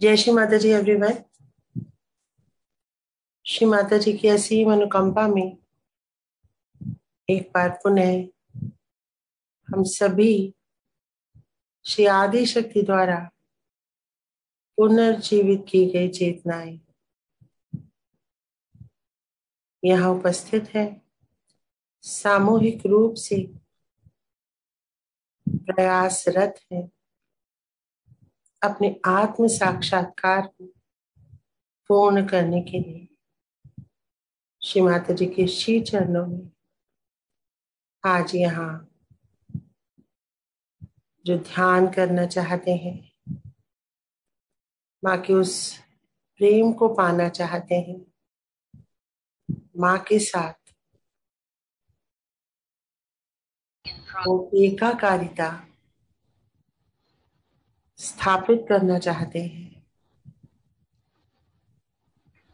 जय श्री माता जी एवरीवन। श्री माता जी की ऐसी मनोकंपा में एक बार पुनः हम सभी श्री आदि शक्ति द्वारा पुनर्जीवित की गई चेतनाएं यहाँ उपस्थित है, सामूहिक रूप से प्रयासरत है अपने आत्म साक्षात्कार को पूर्ण करने के लिए। श्री माता जी के श्री चरणों में आज यहाँ जो ध्यान करना चाहते हैं, माँ के उस प्रेम को पाना चाहते हैं, माँ के साथ वो एकाकारिता स्थापित करना चाहते हैं,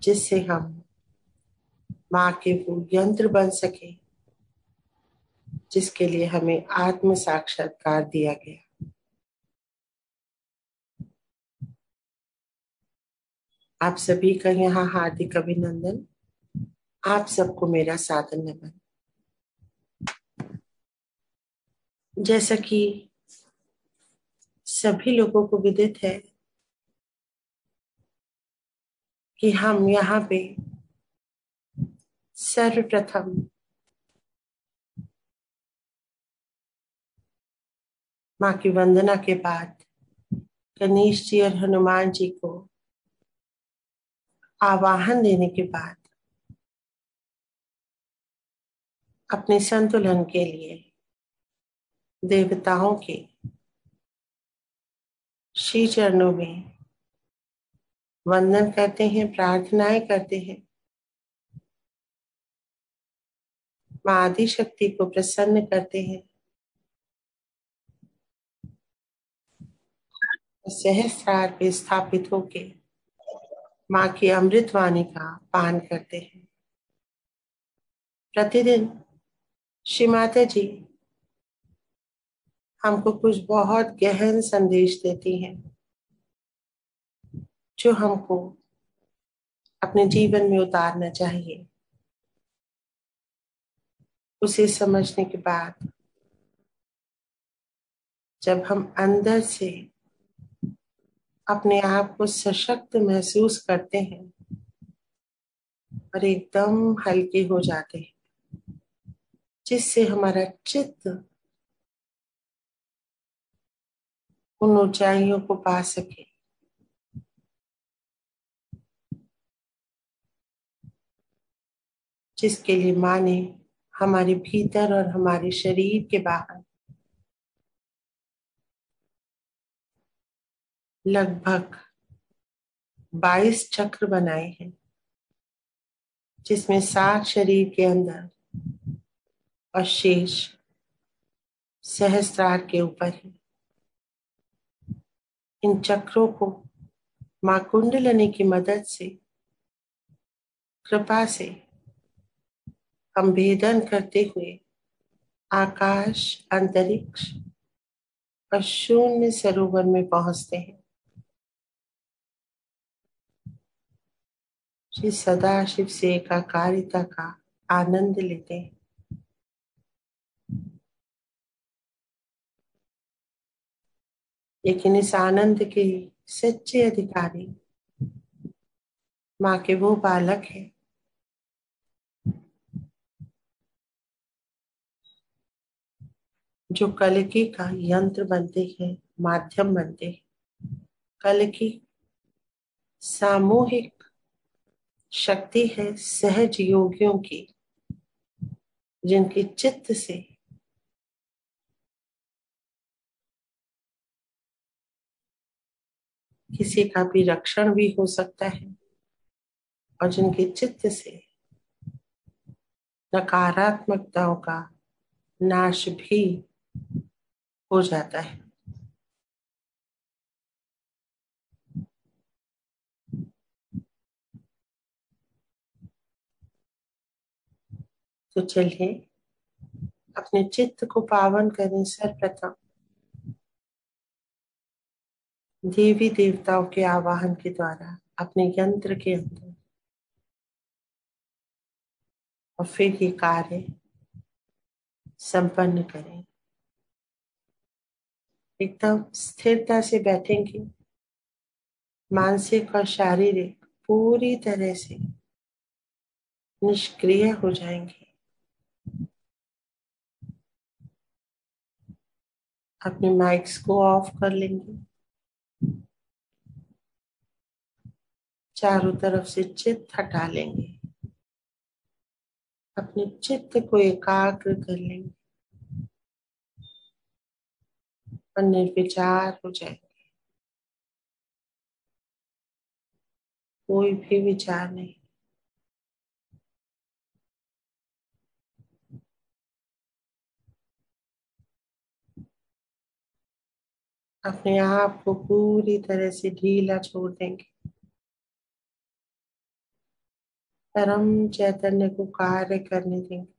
जिससे हम माँ के वो यंत्र बन सके जिसके लिए हमें आत्म साक्षात्कार दिया गया। आप सभी का यहाँ हार्दिक अभिनंदन। आप सबको मेरा सादर नमन। जैसा कि सभी लोगों को विदित है कि हम यहाँ पे सर्वप्रथम माँ की वंदना के बाद गणेश जी और हनुमान जी को आवाहन देने के बाद अपने संतुलन के लिए देवताओं के श्री चरणों में वंदन करते हैं, प्रार्थनाएं करते हैं। माँ आदि शक्ति को प्रसन्न करते हैं, सहस्त्रार पे स्थापित होके माँ की अमृत वाणी का पान करते हैं। प्रतिदिन श्री माता जी हमको कुछ बहुत गहन संदेश देती हैं, जो हमको अपने जीवन में उतारना चाहिए। उसे समझने के बाद जब हम अंदर से अपने आप को सशक्त महसूस करते हैं और एकदम हल्के हो जाते हैं, जिससे हमारा चित्त उन ऊंचाइयों को पा सके, जिसके लिए माँ ने हमारे भीतर और हमारे शरीर के बाहर लगभग 22 चक्र बनाए हैं, जिसमें 7 शरीर के अंदर और शेष सहस्त्रार के ऊपर है। इन चक्रों को माँ कुंडलिनी की मदद से, कृपा से हम भेदन करते हुए आकाश, अंतरिक्ष और शून्य सरोवर में पहुंचते हैं। श्री सदाशिव से एकाकारिता का आनंद लेते हैं। लेकिन इस आनंद के सच्चे अधिकारी माँ के वो बालक हैं जो कलकी का यंत्र बनते हैं, माध्यम बनते हैं। कलकी सामूहिक शक्ति है सहज योगियों की, जिनके चित्त से किसी का भी रक्षण भी हो सकता है और जिनके चित्त से नकारात्मकताओं का नाश भी हो जाता है। तो चलिए अपने चित्त को पावन करें। सर्वप्रथम देवी देवताओं के आवाहन के द्वारा अपने यंत्र के अंदर, और फिर ये कार्य संपन्न करें। एकदम स्थिरता से बैठेंगे, मानसिक और शारीरिक पूरी तरह से निष्क्रिय हो जाएंगे। अपने माइक्स को ऑफ कर लेंगे। चारों तरफ से चित्त हटा लेंगे। अपने चित्त को एकाग्र कर लेंगे और निर्विचार हो जाएंगे। कोई भी विचार नहीं। अपने आप को पूरी तरह से ढीला छोड़ देंगे। परम चैतन्य को कार्य करने देंगे।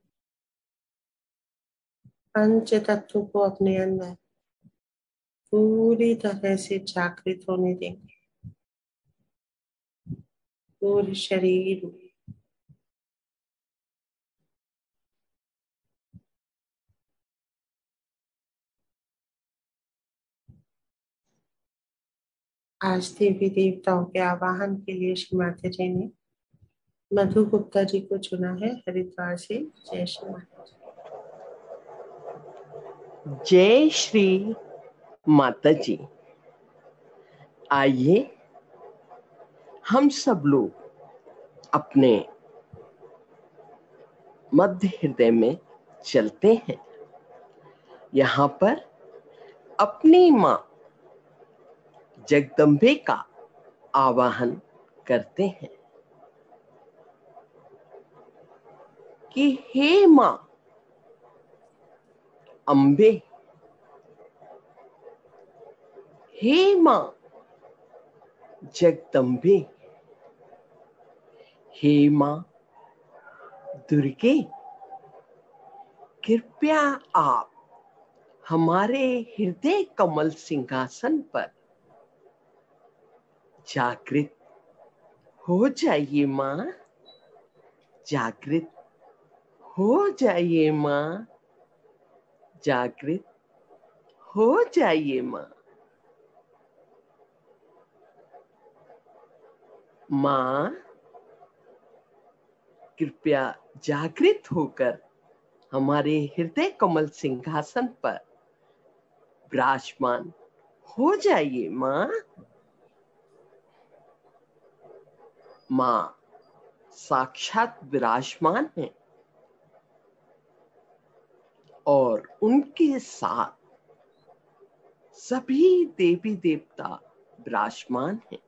पंच तत्व को अपने अंदर पूरी तरह से जागृत होने देंगे। पूरे शरीर में। आज देवी देवताओं के आवाहन के लिए श्री माता जी ने मधु गुप्ता जी को चुना है, हरिद्वार से। जय श्री माता जी। जय श्री माता जी। आइए हम सब लोग अपने मध्य हृदय में चलते हैं। यहाँ पर अपनी माँ जगदम्बे का आवाहन करते हैं कि हे माँ अम्बे, हे माँ जगदम्बे, हे माँ दुर्गे, कृपया आप हमारे हृदय कमल सिंहासन पर जागृत हो जाइए माँ। जागृत हो जाइए माँ। जागृत हो जाइए माँ। माँ कृपया जागृत होकर हमारे हृदय कमल सिंहासन पर विराजमान हो जाइए माँ। माँ साक्षात विराजमान है और उनके साथ सभी देवी देवता विराजमान हैं।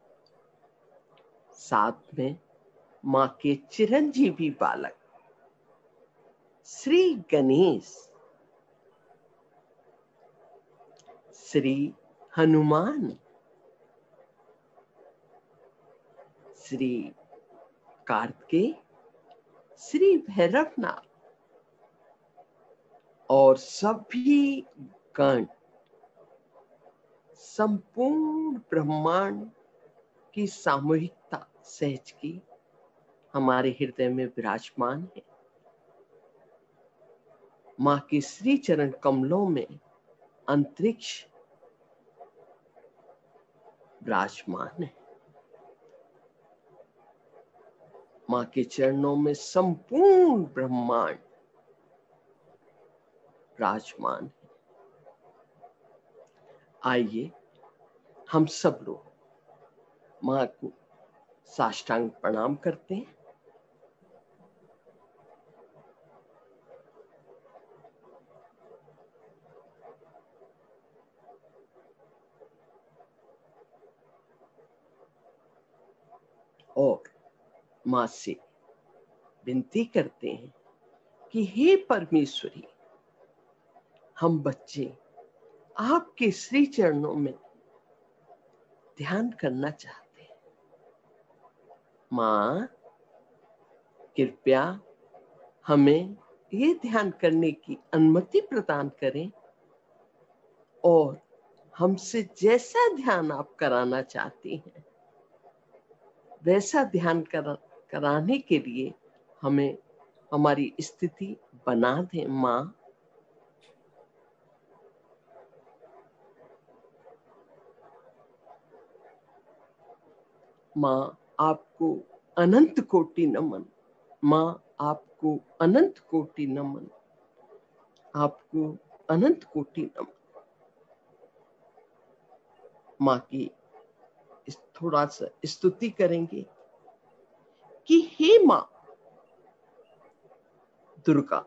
साथ में माँ के चिरंजीवी बालक श्री गणेश, श्री हनुमान, श्री कार्तिकेय, श्री भैरवनाथ और सभी गण संपूर्ण ब्रह्मांड की सामूहिकता सहज की हमारे हृदय में विराजमान है। माँ के श्री चरण कमलों में अंतरिक्ष विराजमान है। माँ के चरणों में संपूर्ण ब्रह्मांड विराजमान है। आइए हम सब लोग माँ को साष्टांग प्रणाम करते हैं। और माँ से विनती करते हैं कि हे परमेश्वरी, हम बच्चे आपके श्री चरणों में ध्यान करना चाहते हैं। माँ कृपया हमें ये ध्यान करने की अनुमति प्रदान करें और हमसे जैसा ध्यान आप कराना चाहती हैं वैसा ध्यान कराने के लिए हमें हमारी स्थिति बना दें माँ। माँ आपको अनंत कोटि नमन, माँ आपको अनंत कोटि नमन, आपको अनंत कोटि नमन। माँ की थोड़ा सा स्तुति करेंगे कि हे माँ दुर्गा,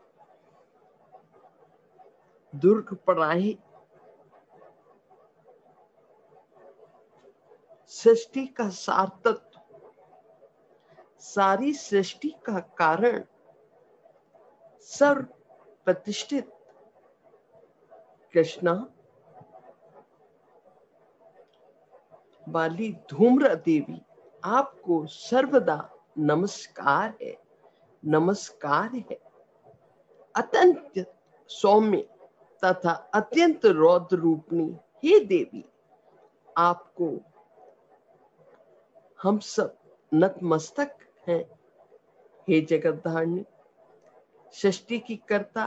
दुर्ग पराई सृष्टि का सार तत्व, सारी सृष्टि का कारण, सर्व प्रतिष्ठित कृष्णा वाली धूम्र देवी, आपको सर्वदा नमस्कार है, नमस्कार है। अत्यंत सौम्य तथा अत्यंत रौद्र रूपनी हे देवी, आपको हम सब नतमस्तक हैं। हे जगतधारिणी, सृष्टि की कर्ता,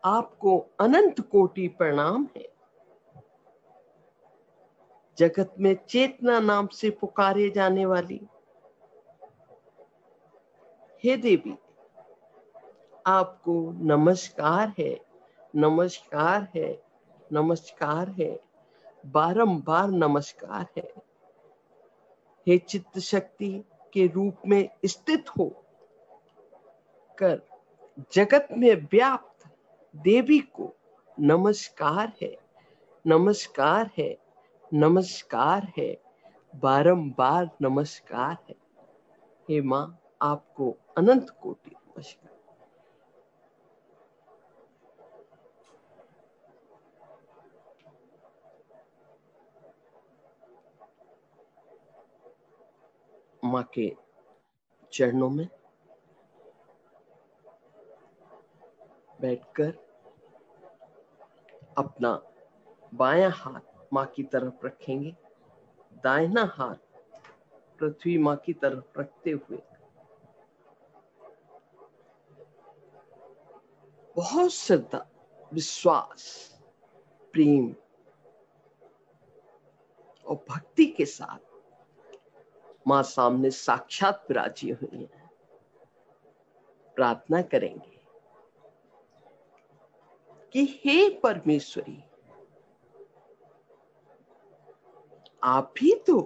आपको अनंत कोटि प्रणाम है। जगत में चेतना नाम से पुकारे जाने वाली हे देवी, आपको नमस्कार है, नमस्कार है, नमस्कार है, बारंबार नमस्कार है। हे चित्त शक्ति के रूप में स्थित हो कर जगत में व्याप्त देवी को नमस्कार है, नमस्कार है, नमस्कार है, बारंबार नमस्कार है। हे माँ आपको अनंत कोटि नमस्कार। माँ के चरणों में बैठकर अपना बायां हाथ माँ की तरफ रखेंगे, दाहिना हाथ पृथ्वी माँ की तरफ रखते हुए बहुत श्रद्धा, विश्वास, प्रेम और भक्ति के साथ माँ सामने साक्षात विराजी हुई है। प्रार्थना करेंगे कि हे परमेश्वरी, आप ही तो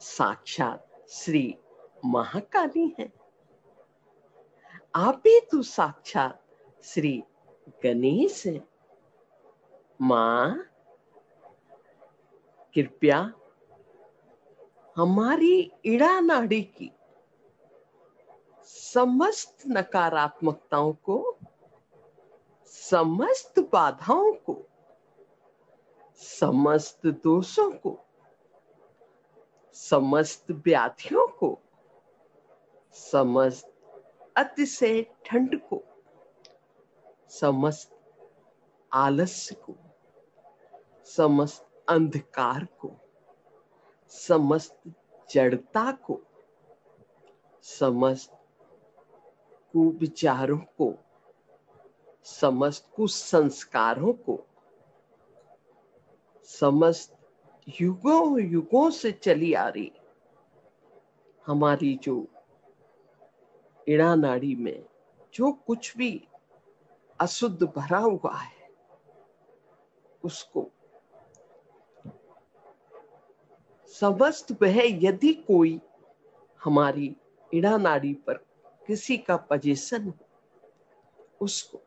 साक्षात श्री महाकाली हैं, आप ही तो साक्षात श्री गणेश हैं। माँ कृपया हमारी इड़ा नाड़ी की समस्त नकारात्मकताओं को, समस्त बाधाओं को, समस्त दोषों को, समस्त व्याधियों को, समस्त अतिशय ठंड को, समस्त आलस्य को, समस्त अंधकार को, समस्त जड़ता को, समस्त कुविचारों को, समस्त कुसंस्कारों को, समस्त युगों युगों से चली आ रही हमारी जो इड़ा नाड़ी में जो कुछ भी अशुद्ध भरा हुआ है, उसको समस्त वह, यदि कोई हमारी इड़ा नाड़ी पर किसी का पोजीशन हो, उसको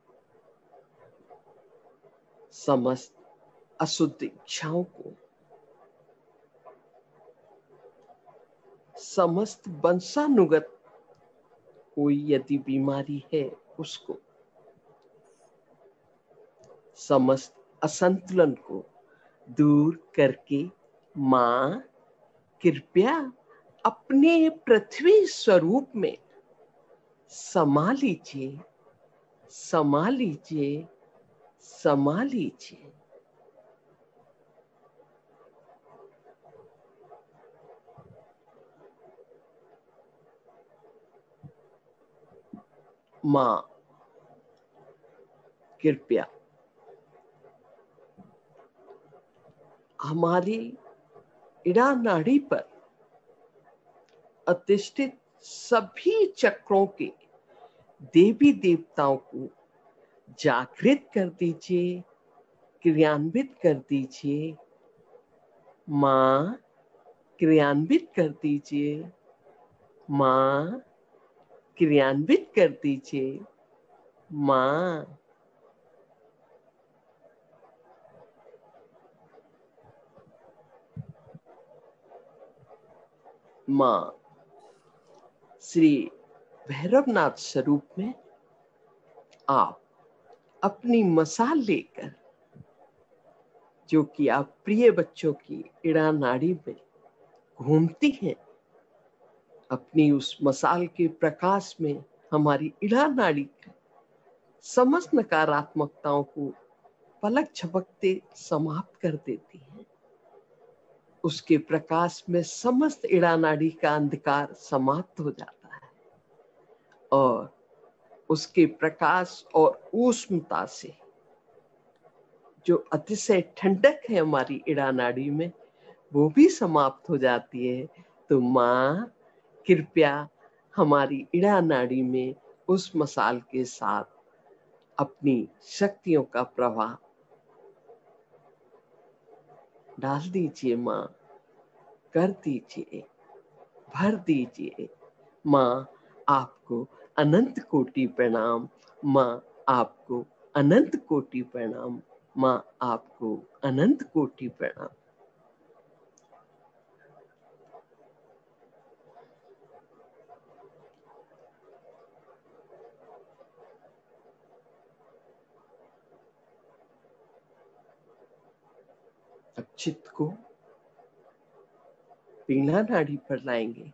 समस्त अशुद्ध इच्छाओं को, समस्त वंशानुगत कोई यदि बीमारी है उसको, समस्त असंतुलन को दूर करके माँ कृपया अपने पृथ्वी स्वरूप में समा लीजिए, समा लीजिए, समा लीजिए। माँ कृपया हमारी इड़ा नाड़ी पर अधिष्ठित सभी चक्रों के देवी देवताओं को जागृत कर दीजिए, क्रियान्वित कर दीजिए। माँ क्रियान्वित कर दीजिए, माँ क्रियान्वित कर दीजिए, माँ। माँ श्री भैरवनाथ स्वरूप में आप अपनी मसाल लेकर, जो कि आप प्रिय बच्चों की इड़ा नाड़ी में घूमती हैं, अपनी उस मसाल के प्रकाश में हमारी इड़ा नाड़ी की समस्त नकारात्मकताओं को पलक झपकते समाप्त कर देती हैं। उसके प्रकाश में समस्त इड़ा नाड़ी का अंधकार समाप्त हो जाता है और उसके प्रकाश और ऊष्मता से जो अतिशय ठंडक है हमारी इड़ा नाड़ी में, वो भी समाप्त हो जाती है। तो माँ कृपया हमारी इड़ा नाड़ी में उस मसाल के साथ अपनी शक्तियों का प्रवाह डाल दीजिए। माँ कर दीजिए, भर दीजिए। माँ आपको अनंत कोटि प्रणाम। माँ आपको अनंत कोटि प्रणाम। माँ आपको अनंत कोटि प्रणाम। अब चित्त को पिंगला नाड़ी पर लाएंगे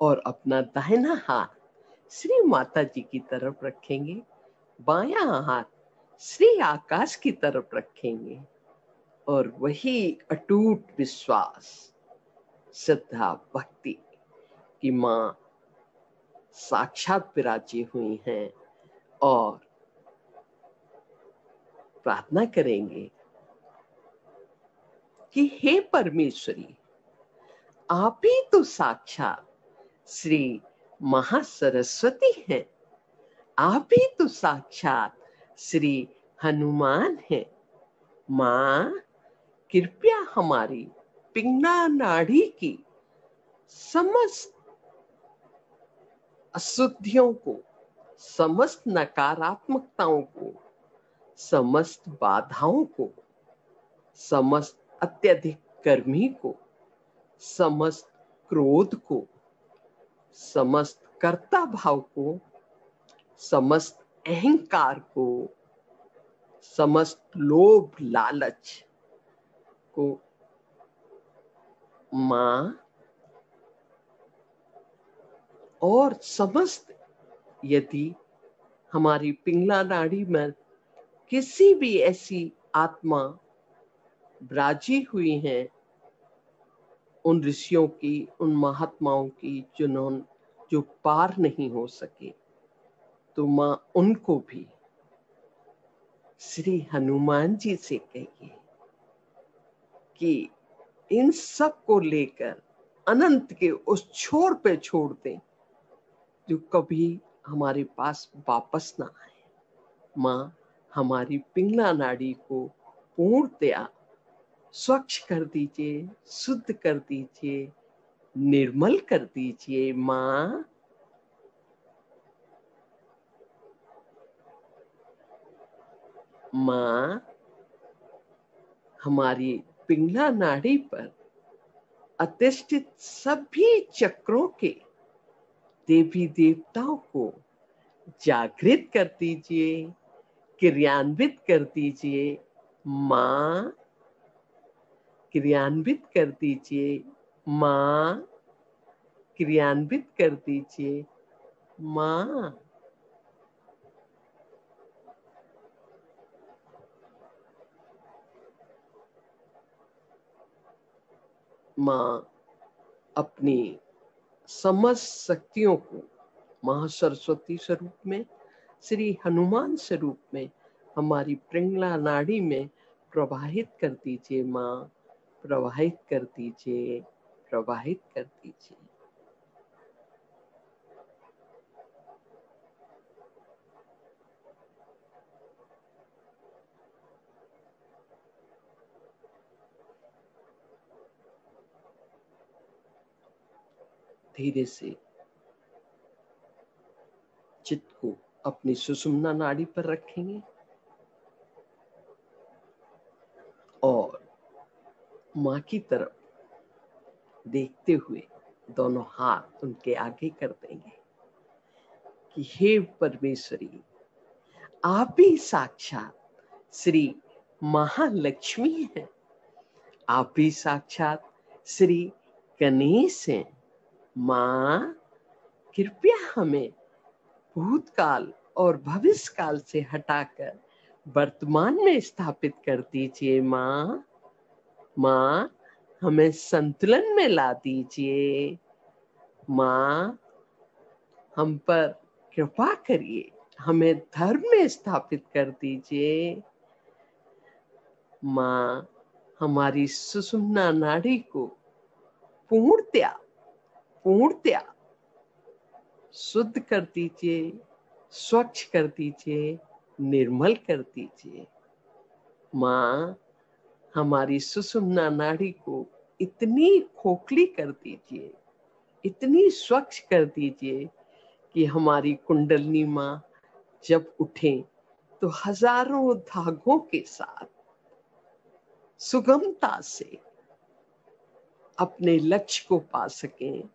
और अपना दाहिना हाथ श्री माता जी की तरफ रखेंगे, बायां हाथ श्री आकाश की तरफ रखेंगे और वही अटूट विश्वास, श्रद्धा, भक्ति की माँ साक्षात विराजी हुई हैं और प्रार्थना करेंगे कि हे परमेश्वरी, आप ही तो साक्षात श्री महासरस्वती हैं, आप ही तो साक्षात श्री हनुमान हैं। माँ कृपया हमारी पिंगला नाड़ी की समस्त अशुद्धियों को, समस्त नकारात्मकताओं को, समस्त बाधाओं को, समस्त अत्यधिक गर्मी को, समस्त क्रोध को, समस्त कर्ता भाव को, समस्त अहंकार को, समस्त लोभ लालच को माँ और समस्त, यदि हमारी पिंगला नाड़ी में किसी भी ऐसी आत्मा विराजी हुई हैं, उन ऋषियों की, उन महात्माओं की जो पार नहीं हो सके, तो माँ उनको भी श्री हनुमान जी से कहिए कि इन सब को लेकर अनंत के उस छोर पे छोड़ दें जो कभी हमारे पास वापस ना आए। माँ हमारी पिंगला नाड़ी को पूर्णतया स्वच्छ कर दीजिए, शुद्ध कर दीजिए, निर्मल कर दीजिए। माँ माँ हमारी पिंगला नाड़ी पर अधिष्ठित सभी चक्रों के देवी देवताओं को जागृत कर दीजिए, क्रियान्वित कर दीजिए। माँ क्रियान्वित कर दीजिए, माँ क्रियान्वित कर दीजिए। माँ माँ अपनी समस्त शक्तियों को महासरस्वती स्वरूप में, श्री हनुमान स्वरूप में हमारी पिंगला नाड़ी में प्रवाहित कर दीजिए माँ, प्रवाहित कर दीजिए, प्रवाहित कर दीजिए। धीरे से चित्त को अपनी सुषुम्ना नाड़ी पर रखेंगे और माँ की तरफ देखते हुए दोनों हाथ उनके आगे कर देंगे कि हे परमेश्वरी, आप ही साक्षात श्री महालक्ष्मी हैं, आप ही साक्षात श्री गणेश हैं। माँ, कृपया हमें भूतकाल और भविष्य काल से हटाकर वर्तमान में स्थापित कर दीजिए माँ। माँ, हमें संतुलन में ला दीजिए। माँ, हम पर कृपा करिए, हमें धर्म में स्थापित कर दीजिए। माँ, हमारी सुषुम्ना नाड़ी को पूर्णतया शुद्ध कर दीजिए, स्वच्छ कर दीजिए, निर्मल कर दीजिए। माँ, हमारी सुषुम्ना नाड़ी को इतनी खोखली कर दीजिए, इतनी स्वच्छ कर दीजिए कि हमारी कुंडलनी माँ जब उठे तो हजारों धागों के साथ सुगमता से अपने लक्ष्य को पा सकें,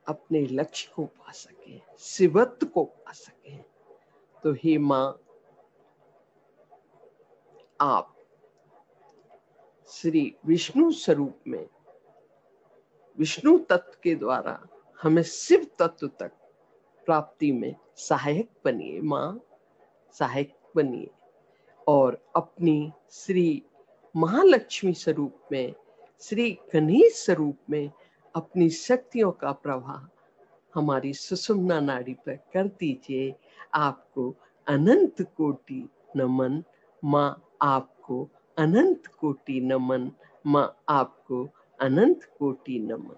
अपने लक्ष्य को पा सकें, शिवत्व को पा सकें। तो हे माँ, आप श्री विष्णु स्वरूप में विष्णु तत्व के द्वारा हमें शिव तत्व तक प्राप्ति में सहायक बनिए माँ, सहायक बनिए। और अपनी श्री महालक्ष्मी स्वरूप में, श्री गणेश स्वरूप में अपनी शक्तियों का प्रवाह हमारी सुषुम्ना नाड़ी पर कर दीजिए। आपको अनंत कोटि नमन माँ, आपको अनंत कोटि नमन माँ, आपको अनंत कोटि नमन।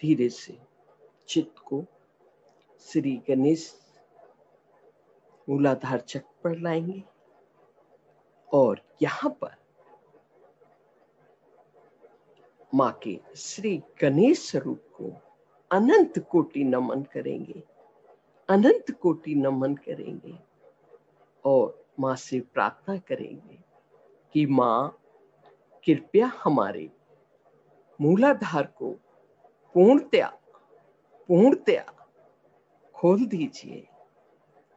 धीरे से चित्त को श्री गणेश मूलाधार चक्र पर लाएंगे और यहाँ पर माँ के श्री गणेश स्वरूप को अनंत कोटि नमन करेंगे, अनंत कोटि नमन करेंगे और माँ से प्रार्थना करेंगे कि माँ, कृपया हमारे मूलाधार को पूर्णतया खोल दीजिए।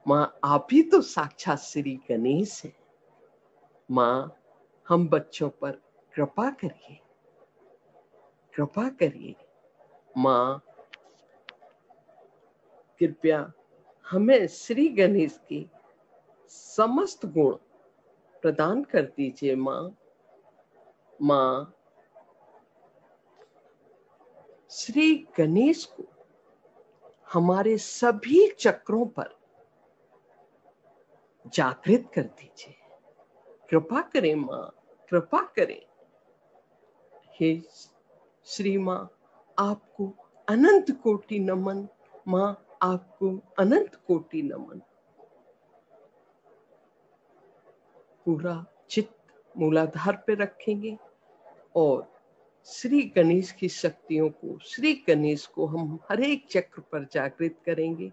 माँ, आप ही तो साक्षात श्री गणेश हैं। माँ, हम बच्चों पर कृपा करिए, कृपा करिए। माँ, कृपया हमें श्री गणेश के समस्त गुण प्रदान कर दीजिए माँ। माँ, श्री गणेश को हमारे सभी चक्रों पर जागृत कर दीजिए। कृपा करें माँ, कृपा करें। हे श्री माँ, आपको अनंत कोटि नमन माँ, आपको अनंत कोटि नमन। पूरा चित्त मूलाधार पे रखेंगे और श्री गणेश की शक्तियों को, श्री गणेश को हम हर एक चक्र पर जागृत करेंगे।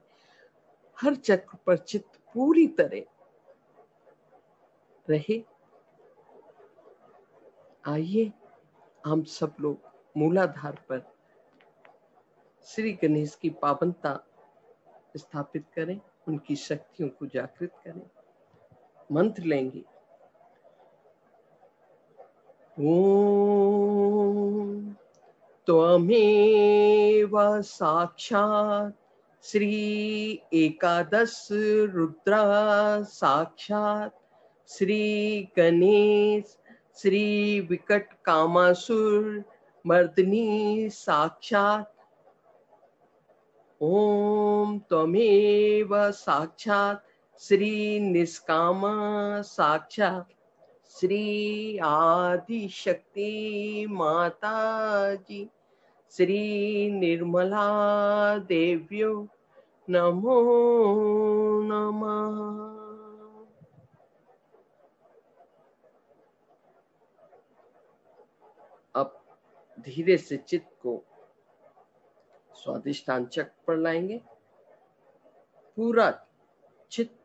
हर चक्र पर चित्त पूरी तरह रहे। आइए हम सब लोग मूलाधार पर श्री गणेश की पावनता स्थापित करें, उनकी शक्तियों को जागृत करें। मंत्र लेंगे। ओम त्वमेव साक्षात् श्री एकादश रुद्रा साक्षात् श्री गणेश श्री विकट कामासुर मर्दिनी साक्षात्। ओम त्वमेव साक्षात् श्री निष्कामा साक्षात् श्री आदि शक्ति माता जी श्री निर्मला देव्यो नमो नमः। अब धीरे से चित्त को स्वादिष्टान चक्र पर लाएंगे। पूरा चित्त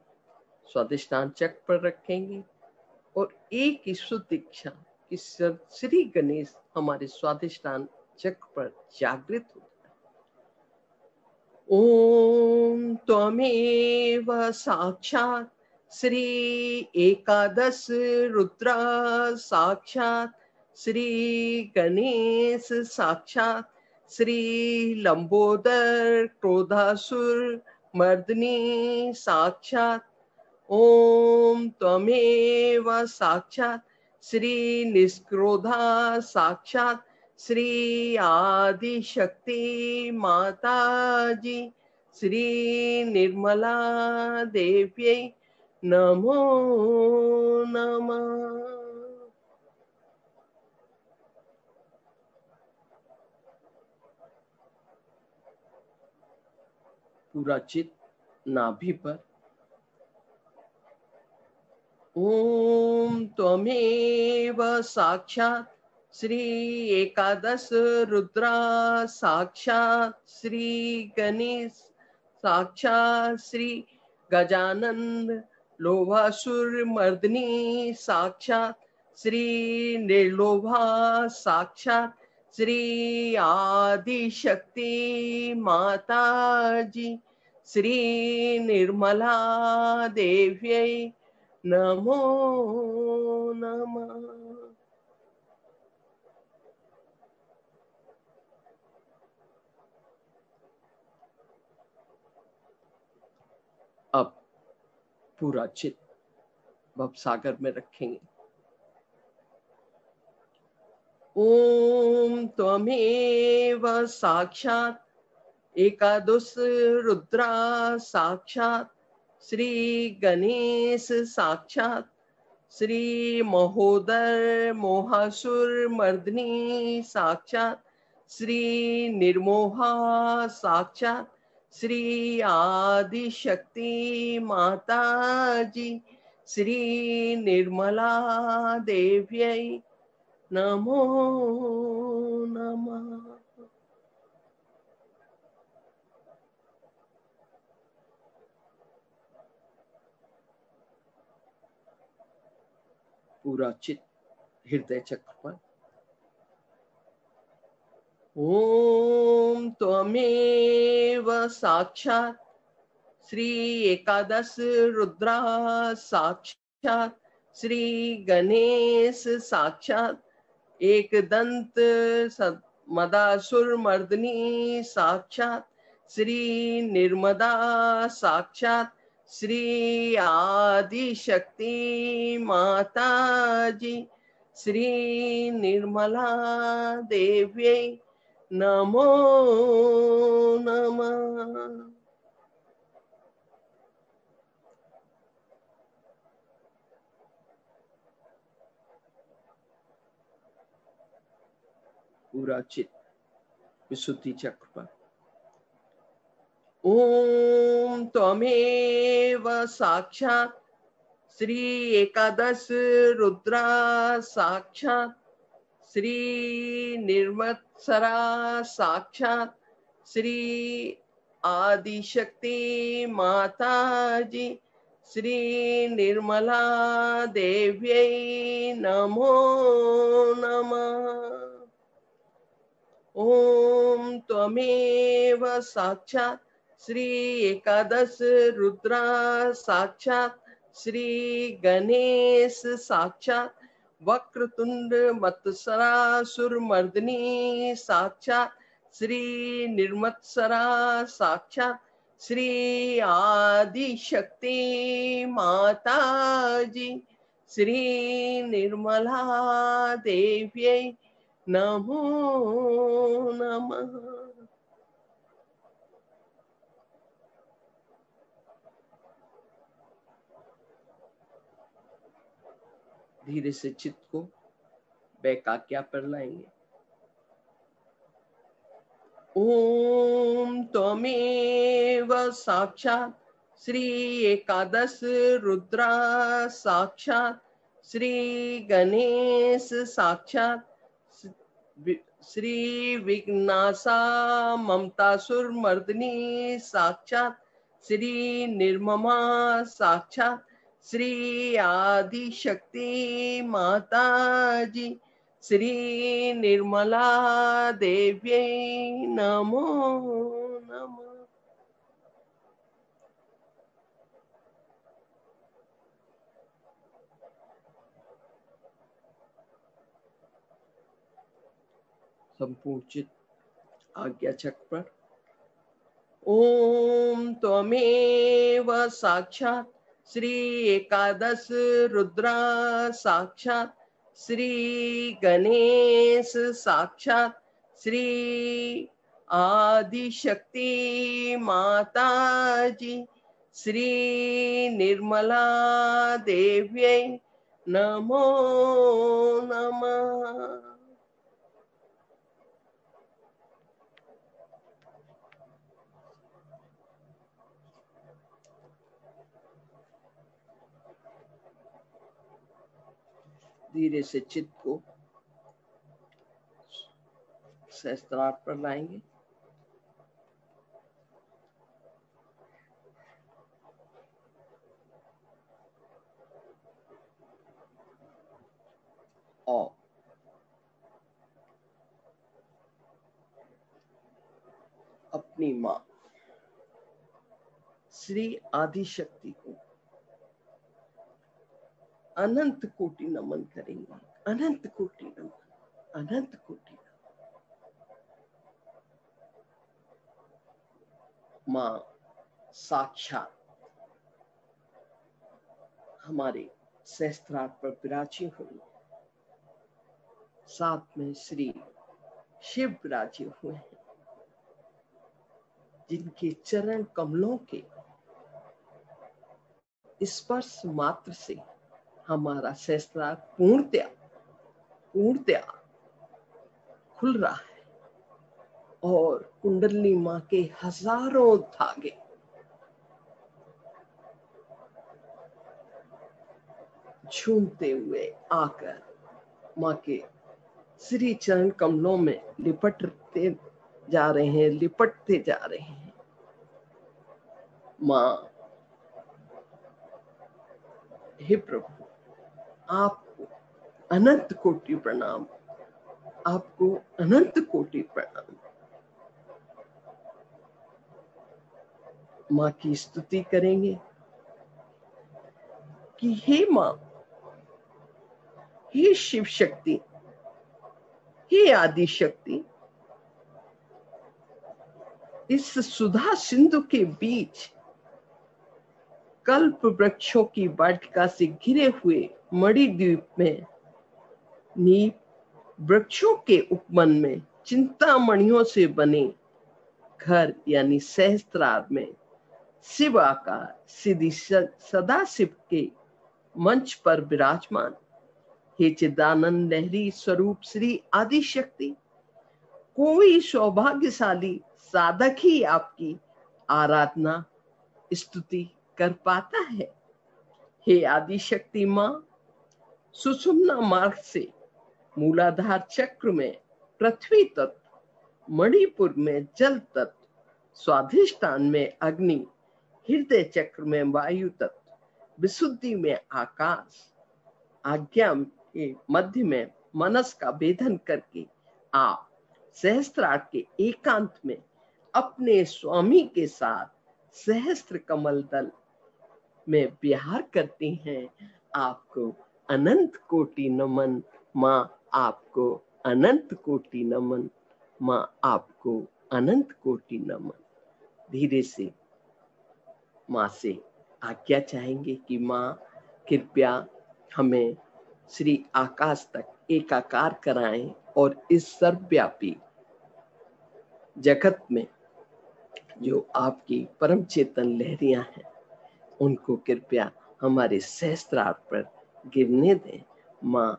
स्वादिष्टान चक्र पर रखेंगे और एक ही शुद्ध इच्छा कि श्री गणेश हमारे स्वादिष्टान चक्र पर जागृत हो। ओम त्वमेव साक्षात् श्री एकादश रुद्रा साक्षात् श्री गणेश साक्षात् श्री लंबोदर क्रोधासुर मर्दिनी साक्षात्। ओम त्वमेव साक्षात् श्री निष्क्रोधा साक्षात् श्री आदि शक्ति माता जी श्री निर्मला देव्यै नमो नमः। पूरा चित्त नाभि पर। ओम त्वमेव साक्षात् श्री एकादश रुद्रा साक्षात् श्री गणेश साक्षात् श्री गजानन लोभासुर मर्दिनी साक्षात् श्री निर्लोभा साक्षात् श्री आदि शक्ति माता जी श्री निर्मला देव्यै नमो नमः। अब पूरा चित्त भव सागर में रखेंगे। ओम त्वमेव साक्षात् एकादश रुद्रा साक्षात् श्री गणेश साक्षात् श्री महोदर मोहासुर मर्दिनी साक्षात् श्री निर्मोहा साक्षात् श्री आदि शक्ति माता जी श्री निर्मला देव्यै नमो नमः। पूरा चित्त हृदय चक्र पर। ओम त्वमेव साक्षात् श्री एकादश रुद्रा साक्षात् श्री गणेश साक्षात् एकदंत मदासुर मर्दिनी साक्षात् श्री निर्मदा साक्षात् श्री आदि शक्ति माता जी श्री निर्मला देव्यै नमो नमः। पूरा चित्त विशुद्धि चक्र पर। ओम त्वमेव साक्षात् श्री एकादश रुद्रा साक्षात् श्री निर्मत्सरा साक्षात् श्री आदिशक्ति माता जी श्री निर्मला देव्यै नमो नमः। ओम त्वमेव साक्षात् श्री एकादश रुद्रा साक्षात् श्री गणेश साक्षात् वक्रतुंड मत्सरासुरमर्दिनी साक्षात श्री निर्मत्सरा साक्षात श्री आदिशक्ति माता जी श्री निर्मला देव्यै नमो नमः। धीरे से चित्त को बैकाक्या पर लाएंगे। ओम त्वमेव साक्षात् श्री एकादश रुद्रा साक्षात् श्री गणेश साक्षात् श्री विघ्नासा ममतासुर मर्दिनी साक्षात् श्री निर्ममा साक्षात् श्री आदिशक्ति माता जी श्री निर्मला देव्यै नमो नमः। संपूर्ण चित्त आज्ञा चक्र पर। ओम त्वमेव साक्षात् श्री एकादश रुद्रा साक्षात् श्री गणेश साक्षात् श्री आदिशक्ति माता जी श्री निर्मला देव्यै नमो नमः। धीरे से चित्त को सहस्त्रार पर लाएंगे। और अपनी मां श्री आदिशक्ति को अनंत कोटि नमन करेंगे। अनंत कोटि नमन, अनंत कोटि नमन। मां साक्षात हमारे सहस्त्रार पर विराजी हुई, साथ में श्री शिव विराजे हुए हैं, जिनके चरण कमलों के स्पर्श मात्र से हमारा सहस्त्रार पूर्णतया खुल रहा है और कुंडलिनी मां के हजारों धागे झूमते हुए आकर मां के श्री चरण कमलों में लिपटते जा रहे हैं, लिपटते जा रहे हैं। मां, हे प्रभु, आपको अनंत कोटि प्रणाम, आपको अनंत कोटि प्रणाम। मां की स्तुति करेंगे कि हे मां, हे शिव शक्ति, हे आदि शक्ति, इस सुधा सिंधु के बीच कल्प वृक्षों की वाटिका से घिरे हुए मणिद्वीप में नीप वृक्षों के उपवन में चिंतामणियों से बने घर यानी सहस्त्रार में शिव आकार सिद्धि सदा शिव के मंच पर विराजमान हे चिदानंद लहरी स्वरूप श्री आदि शक्ति, कोई सौभाग्यशाली साधक ही आपकी आराधना स्तुति कर पाता है। हे आदि शक्ति मां, सुषुम्ना मार्ग से मूलाधार चक्र में पृथ्वी तत्व, मणिपुर में जल तत्व, स्वाधिष्ठान में अग्नि, हृदय चक्र में वायु तत्व, विशुद्धि में आकाश, आज्ञा के मध्य में मनस का भेदन करके आप सहस्त्रार के एकांत में अपने स्वामी के साथ सहस्त्र कमल दल में विहार करते हैं। आपको अनंत कोटि नमन, माँ आपको अनंत कोटि नमन, माँ आपको अनंत कोटि नमन। धीरे से माँ से आज्ञा चाहेंगे कि माँ कृपया हमें श्री आकाश तक एकाकार कराएं और इस सर्वव्यापी जगत में जो आपकी परम चेतन लहरियां हैं उनको कृपया हमारे सहस्त्रार पर गिरने दें। माँ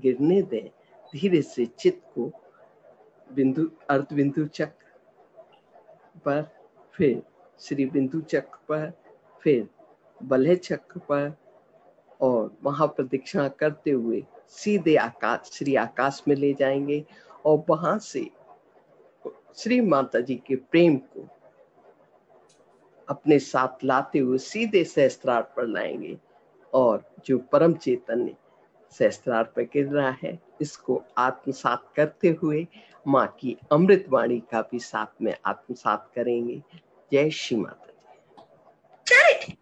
गिरने दें। धीरे से चित्त को बिंदु अर्ध बिंदु चक्र पर, फिर श्री बिंदु चक्र पर, फिर बलय चक्र पर, और वहां प्रदक्षिणा करते हुए सीधे आकाश श्री आकाश में ले जाएंगे और वहां से श्री माता जी के प्रेम को अपने साथ लाते हुए सीधे सहस्त्रार पर लाएंगे। और जो परम चैतन्य सहस्त्रार पर गिर रहा है इसको आत्मसात करते हुए माँ की अमृत वाणी का भी साथ में आत्मसात करेंगे। जय श्री माता जी।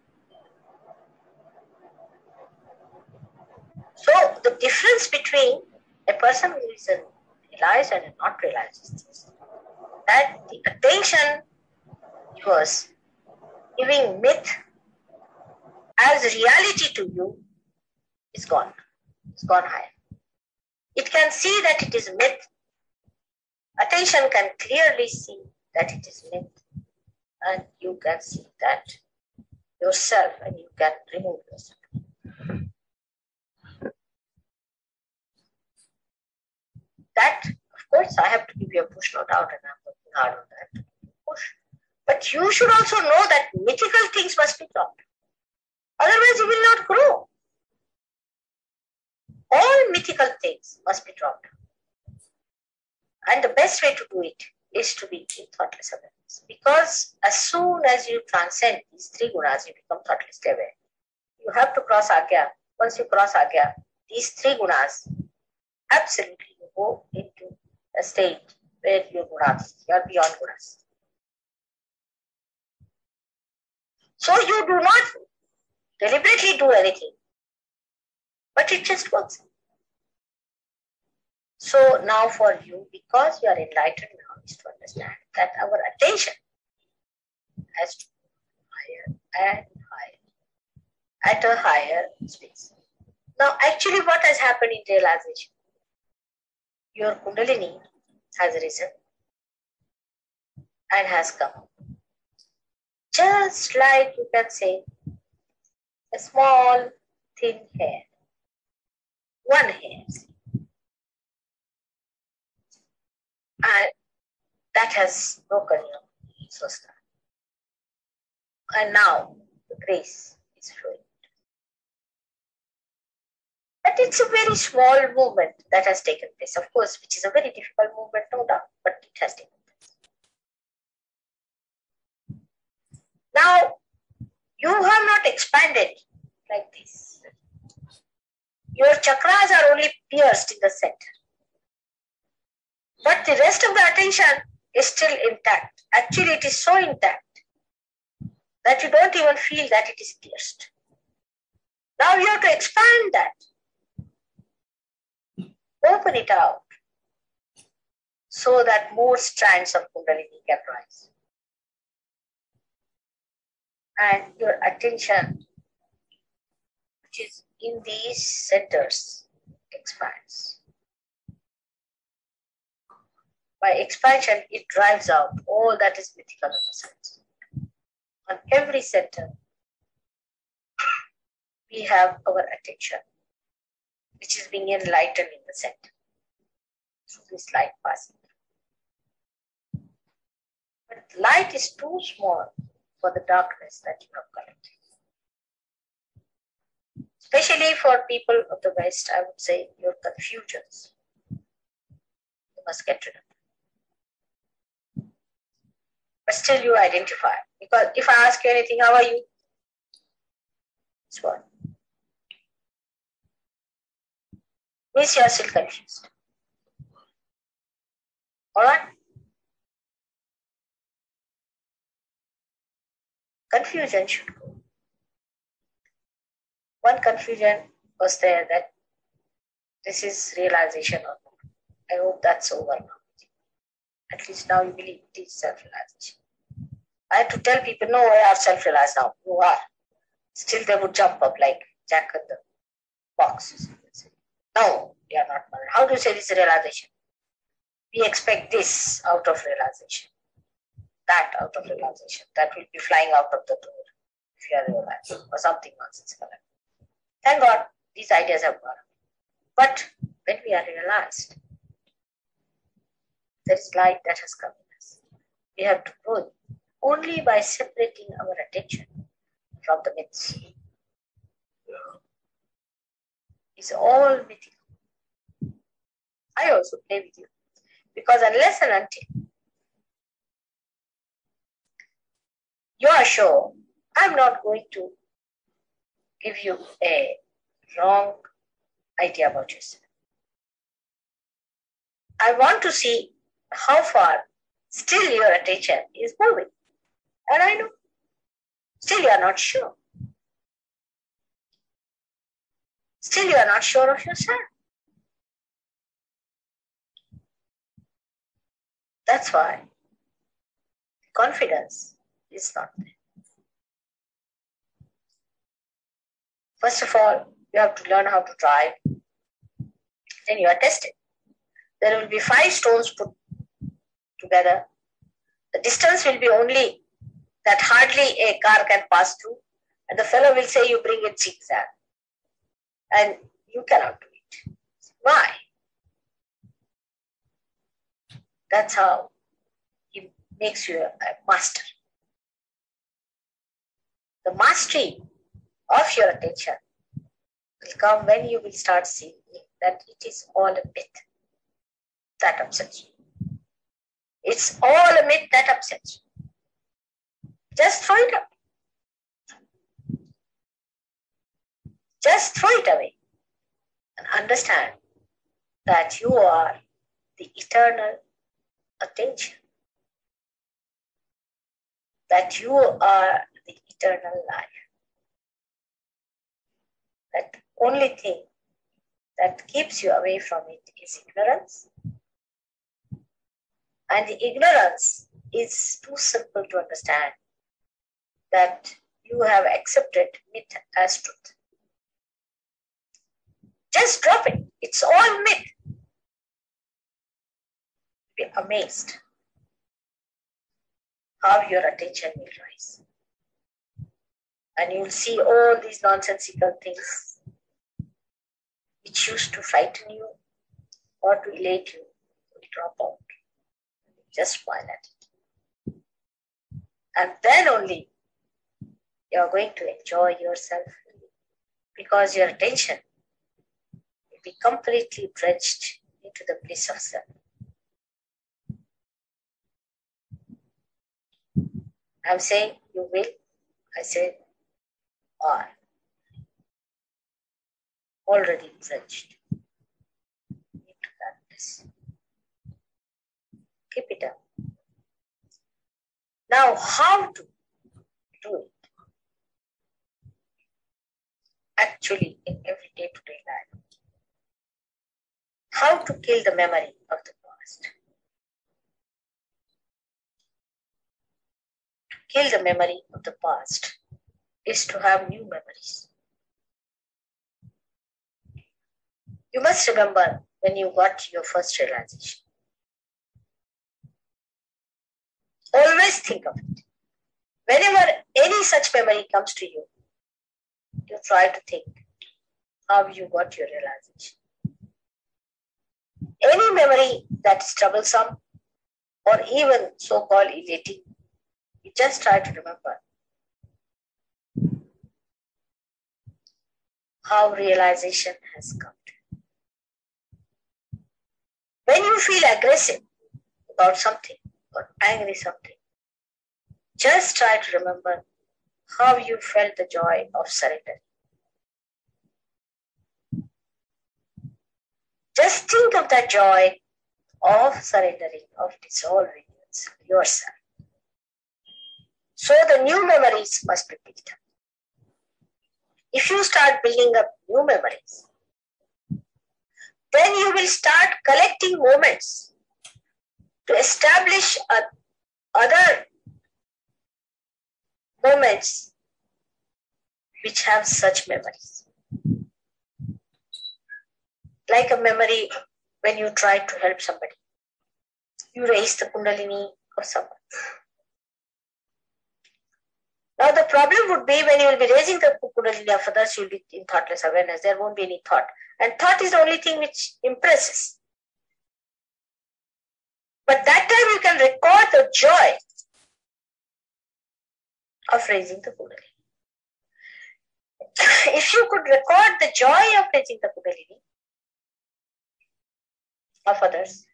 So the difference between a person who is realized and not realized is this, that the attention was giving myth as reality to you is gone. It's gone higher. It can see that it is myth. Attention can clearly see that it is myth, and you can see that yourself, and you can remove yourself. That, of course, I have to give you a push, no doubt, and I'm working hard on that push. But you should also know that mythical things must be dropped. Otherwise, you will not grow. All mythical things must be dropped. And the best way to do it is to be in thoughtless awareness. Because as soon as you transcend these three gunas, you become thoughtlessly aware. You have to cross Agya. Once you cross Agya, these three gunas, absolutely you go into a state where you are beyond gunas. So you do not deliberately do anything, but it just works. So now for you, because you are enlightened now, is to understand that our attention has to go higher and higher, at a higher space. Now actually what has happened in realization? Your Kundalini has risen and has come. Just like you can say a small thin hair, one hair, and that has broken your swastika. And now the grace is flowing. But it's a very small movement that has taken place, of course, which is a very difficult movement, no doubt, but it has taken place. Now, you have not expanded like this. Your chakras are only pierced in the center. But the rest of the attention is still intact. Actually, it is so intact that you don't even feel that it is pierced. Now you have to expand that. Open it out so that more strands of Kundalini can rise. And your attention, which is in these centers, expands. By expansion, it drives out all that is mythical on the sides. On every center, we have our attention, which is being enlightened in the center through this light passing. But light is too small for the darkness that you have collected. Especially for people of the West, I would say your confusions. You must get rid of them. But still you identify. Because if I ask you anything, how are you? It's what? Means you are still confused. Alright? Confusion should go. One confusion was there that this is realization or not. I hope that's over now. At least now you believe it is self-realization. I had to tell people, no, I are self-realized now. You are. Still they would jump up like Jack in the box. No, you are not. How do you say this is realization? We expect this out of realization. That out of realization. That will be flying out of the door if you are realized or something nonsensical. Thank God these ideas have gone. But when we are realized, there is light that has come in us. We have to grow only by separating our attention from the myths. It's all mythical. I also play with you. Because unless and until you are sure, I'm not going to give you a wrong idea about yourself. I want to see how far still your attention is moving. And I know, still you are not sure. Still you are not sure of yourself. That's why confidence is not there. First of all, you have to learn how to drive. Then you are tested. There will be 5 stones put together. The distance will be only that hardly a car can pass through. And the fellow will say, you bring it zigzag. And you cannot do it. Why? That's how he makes you a master. The mastery of your attention will come when you will start seeing that it is all a myth that upsets you. It's all a myth that upsets you. Just throw it up. Just throw it away and understand that you are the eternal attention. That you are the eternal life. That only thing that keeps you away from it is ignorance. And the ignorance is too simple to understand that you have accepted myth as truth. Just drop it. It's all myth. Be amazed how your attention will rise. And you will see all these nonsensical things which used to frighten you or to elate you will drop out. Just smile at it. And then only you are going to enjoy yourself because your attention will be completely drenched into the bliss of self. I'm saying you will, I said are already drenched into that bliss. Keep it up. Now, how to do it? Actually, in every day-to-day life. How to kill the memory of the past. To kill the memory of the past is to have new memories. You must remember when you got your first realization. Always think of it. Whenever any such memory comes to you, you try to think how you got your realization. Any memory that is troublesome or even so-called elating, you just try to remember how realization has come to you. When you feel aggressive about something or angry something, just try to remember how you felt the joy of surrender. Just think of that joy of surrendering, of dissolving yourself. So the new memories must be built up. if you start building up new memories, then you will start collecting moments to establish other moments which have such memories. Like a memory when you try to help somebody. You raise the Kundalini of someone. Now the problem would be when you will be raising the Kundalini of others, you will be in thoughtless awareness. There won't be any thought. And thought is the only thing which impresses. But that time you can record the joy of raising the Kundalini. If you could record the joy of raising the Kundalini of others,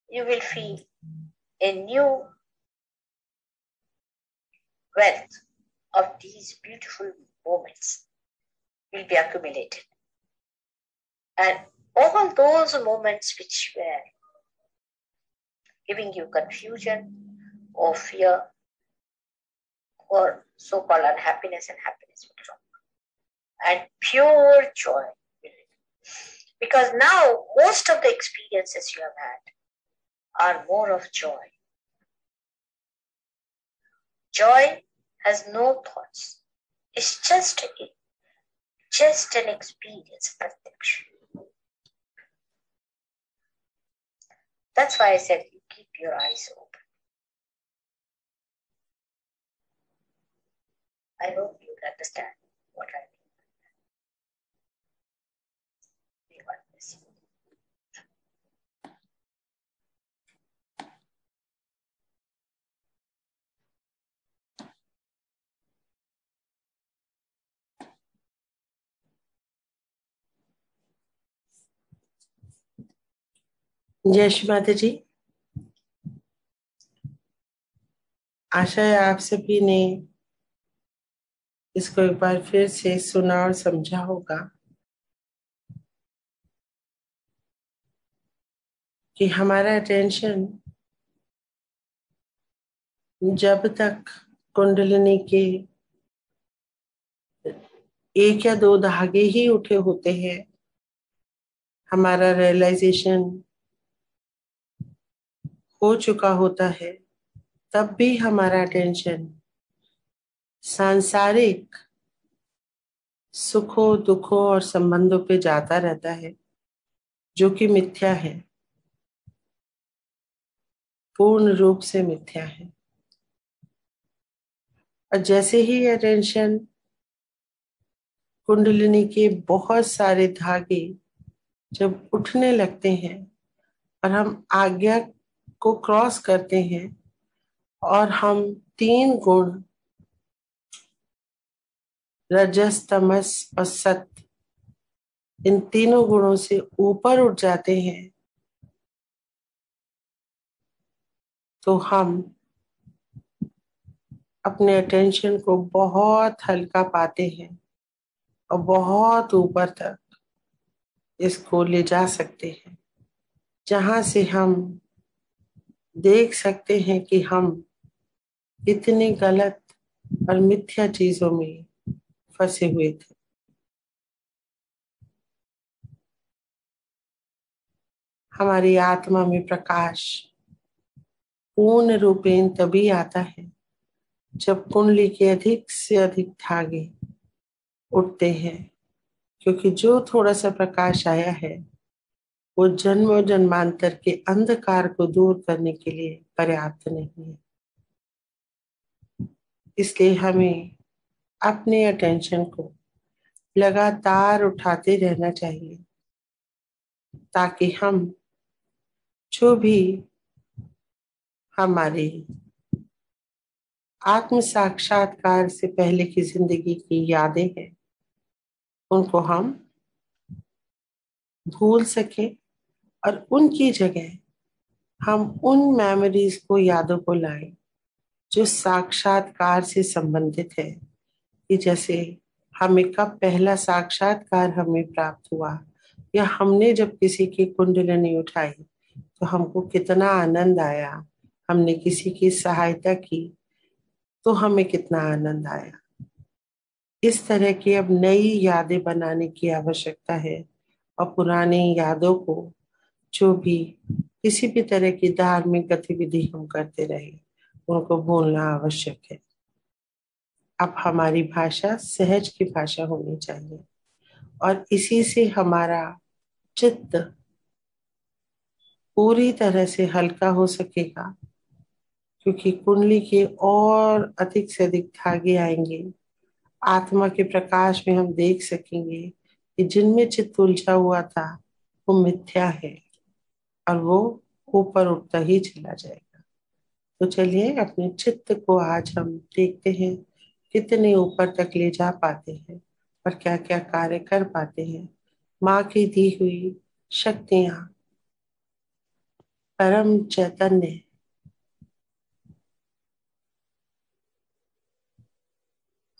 you will feel a new wealth of these beautiful moments will be accumulated. And all those moments which were giving you confusion or fear or so-called unhappiness and happiness will drop. And pure joy will be. Because now most of the experiences you have had are more of joy. Joy has no thoughts. It's just an experience, pratyaksha. That's why I said you keep your eyes open. I hope you understand what I mean. May God bless you. जय श्री माता जी। आशा है आप सभी ने इसको एक बार फिर से सुना और समझा होगा कि हमारा अटेंशन जब तक कुंडलिनी के एक या दो धागे ही उठे होते हैं, हमारा रियलाइजेशन हो चुका होता है, तब भी हमारा अटेंशन सांसारिक सुखों दुखों और संबंधों पे जाता रहता है, जो कि मिथ्या है, पूर्ण रूप से मिथ्या है। और जैसे ही अटेंशन कुंडलिनी के बहुत सारे धागे जब उठने लगते हैं और हम आज्ञा को क्रॉस करते हैं और हम 3 गुण रजस तमस और सत्य, इन तीनों गुणों से ऊपर उठ जाते हैं, तो हम अपने अटेंशन को बहुत हल्का पाते हैं और बहुत ऊपर तक इसको ले जा सकते हैं, जहां से हम देख सकते हैं कि हम इतने गलत और मिथ्या चीजों में फंसे हुए थे। हमारी आत्मा में प्रकाश पूर्ण रूपेण तभी आता है जब कुंडली के अधिक से अधिक धागे उठते हैं, क्योंकि जो थोड़ा सा प्रकाश आया है वो जन्मों जन्मांतर के अंधकार को दूर करने के लिए पर्याप्त नहीं है। इसलिए हमें अपने अटेंशन को लगातार उठाते रहना चाहिए, ताकि हम जो भी हमारी आत्म साक्षात्कार से पहले की जिंदगी की यादें हैं, उनको हम भूल सके और उनकी जगह हम उन मेमोरीज को, यादों को लाएं जो साक्षात्कार से संबंधित है। कि जैसे हमें कब पहला साक्षात्कार हमें प्राप्त हुआ, या हमने जब किसी की कुंडलिनी उठाई तो हमको कितना आनंद आया, हमने किसी की सहायता की तो हमें कितना आनंद आया। इस तरह की अब नई यादें बनाने की आवश्यकता है, और पुरानी यादों को, जो भी किसी भी तरह की धार्मिक गतिविधि हम करते रहे, उनको भूलना आवश्यक है। अब हमारी भाषा सहज की भाषा होनी चाहिए, और इसी से हमारा चित्त पूरी तरह से हल्का हो सकेगा, क्योंकि कुंडली के और अधिक से अधिक धागे आएंगे। आत्मा के प्रकाश में हम देख सकेंगे कि जिनमें चित्त उलझा हुआ था वो मिथ्या है, और वो ऊपर उठता ही चला जाएगा। तो चलिए अपने चित्त को आज हम देखते हैं कितने ऊपर तक ले जा पाते हैं और क्या क्या कार्य कर पाते हैं। माँ की दी हुई शक्तियां, परम चैतन्य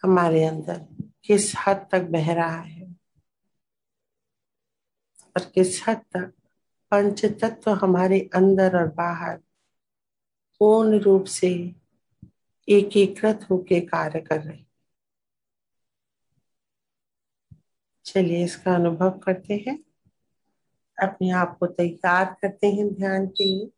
हमारे अंदर किस हद तक बह रहा है, और किस हद तक पंच तत्व हमारे अंदर और बाहर पूर्ण रूप से एकीकृत होकर कार्य कर रहे हैं। चलिए इसका अनुभव करते हैं, अपने आप को तैयार करते हैं ध्यान के लिए।